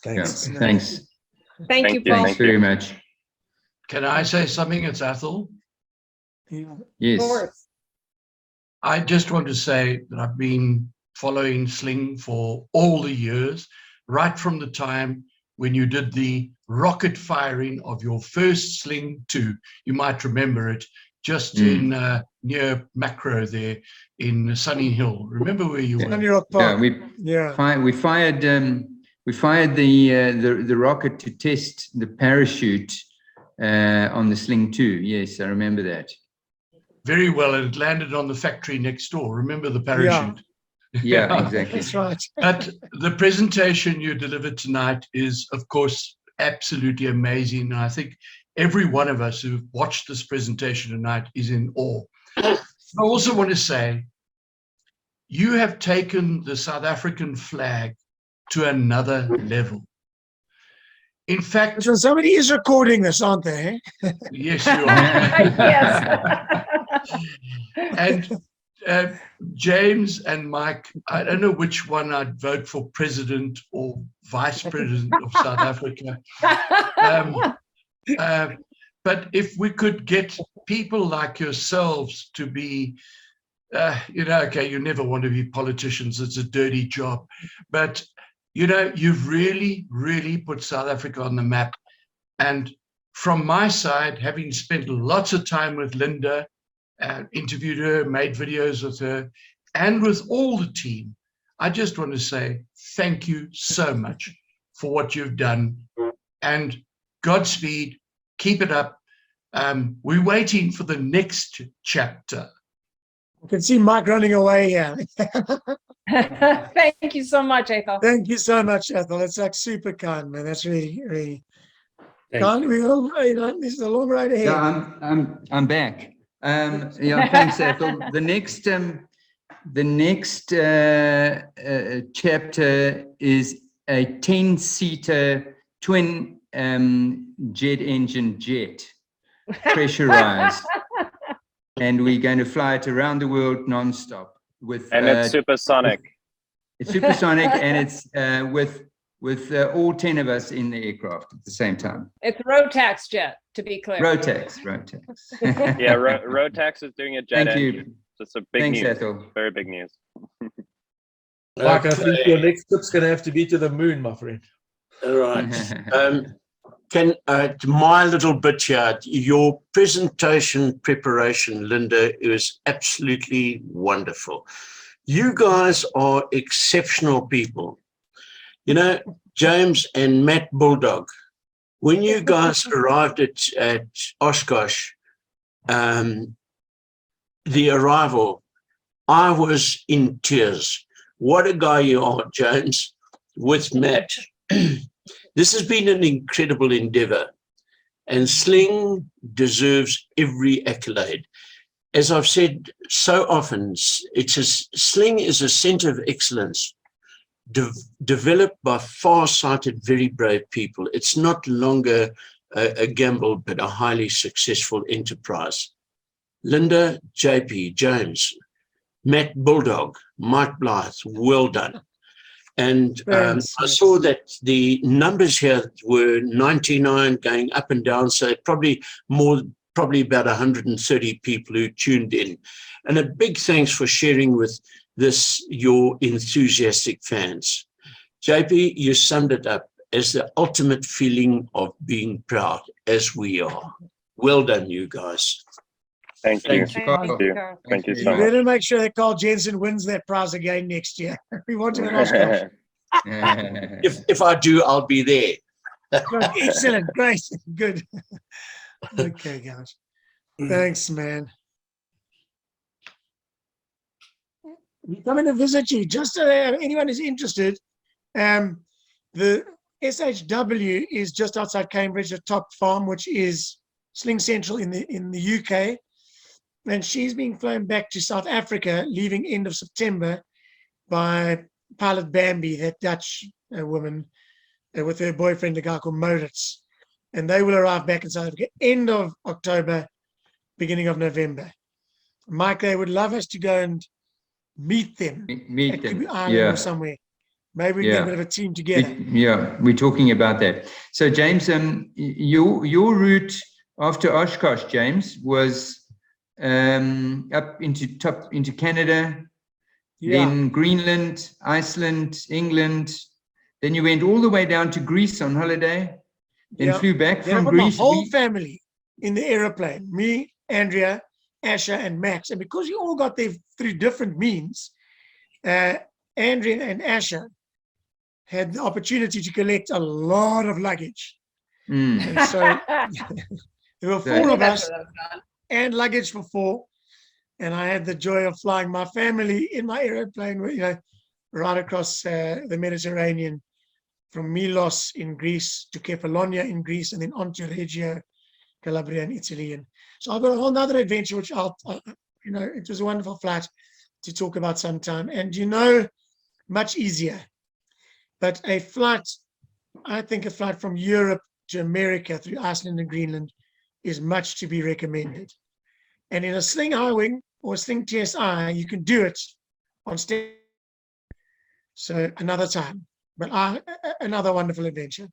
Thanks. Yeah, thanks. Thank you, Paul. Thanks very much. Can I say something? It's Athol. Yes. Of course. I just want to say that I've been following Sling for all the years, right from the time when you did the rocket firing of your first Sling 2. You might remember it, just in near Macro there in Sunny Hill. Remember where you were? Sunny Rock Park. We fired the rocket to test the parachute on the Sling 2. Yes, I remember that. Very well, and it landed on the factory next door. Remember the parachute? Yeah, exactly. That's right. But the presentation you delivered tonight is, of course, absolutely amazing. And I think every one of us who watched this presentation tonight is in awe. I also want to say, you have taken the South African flag to another level. In fact, so somebody is recording this, aren't they? Yes, you are. Yes. And James and Mike, I don't know which one I'd vote for, president or vice president of South Africa. But if we could get people like yourselves to be, okay, you never want to be politicians, it's a dirty job. But, you've really, really put South Africa on the map. And from my side, having spent lots of time with Linda, interviewed her, made videos with her, and with all the team, I just want to say thank you so much for what you've done. And Godspeed, keep it up. We're waiting for the next chapter. I can see Mike running away here. Thank you so much, Ethel. Thank you so much, Ethel. That's like super kind, man. That's really, really Thank kind. We all, this is a long ride ahead. Yeah, I'm back. Yeah, thanks, Ethel. The next chapter is a 10-seater twin jet engine jet, pressurized, and we're going to fly it around the world nonstop. And it's supersonic. It's supersonic, and it's with all 10 of us in the aircraft at the same time. It's Rotax jet, to be clear. Rotax. Yeah, Rotax is doing a jet Thank you. engine. It's a big Thanks, news. Ethel. Very big news. Mark, I think your next trip's going to have to be to the moon, my friend. All right. My little bit here, your presentation preparation, Linda, it was absolutely wonderful. You guys are exceptional people. James and Matt Bulldog, when you guys arrived at Oshkosh, the arrival, I was in tears. What a guy you are, James, with Matt. This has been an incredible endeavor, and Sling deserves every accolade. As I've said so often, Sling is a center of excellence developed by far-sighted, very brave people. It's not longer a gamble, but a highly successful enterprise. Linda, JP, James, Matt Bulldog, Mike Blythe, well done. And I saw that the numbers here were 99 going up and down, so probably about 130 people who tuned in. And a big thanks for sharing with your enthusiastic fans. JP, you summed it up as the ultimate feeling of being proud, as we are. Well done, you guys. Thank you. Thank you. Thank you You so much. better make sure that Carl Jensen wins that prize again next year. We want him in Oshkosh. If I do, I'll be there. Excellent, great, good. Okay, guys. Thanks, man. We're coming to visit you. Just so anyone is interested, the SHW is just outside Cambridge, a top farm, which is Sling Central in the UK. And she's being flown back to South Africa, leaving end of September by pilot Bambi, that Dutch woman, with her boyfriend, a guy called Moritz. And they will arrive back in South Africa end of October, beginning of November. Mike, they would love us to go and meet them. Meet them, Island or somewhere. Maybe we can get a bit of a team together. We're talking about that. So, James, your route after Oshkosh, James, was up into Canada, then Greenland, Iceland, England. Then you went all the way down to Greece on holiday, then flew back from Greece. My whole family in the aeroplane, me, Andrea, Asher, and Max. And because you all got there through different means, Andrea and Asher had the opportunity to collect a lot of luggage. And so there were four of us and luggage for four. And I had the joy of flying my family in my aeroplane, right across the Mediterranean, from Milos in Greece to Kefalonia in Greece, and then on to Reggio, Calabria in Italy. And so I've got a whole nother adventure, which it was a wonderful flight to talk about sometime. And much easier. But I think a flight from Europe to America through Iceland and Greenland is much to be recommended. And in a Sling High Wing or Sling TSI, you can do it on stage. So another time, but another wonderful adventure.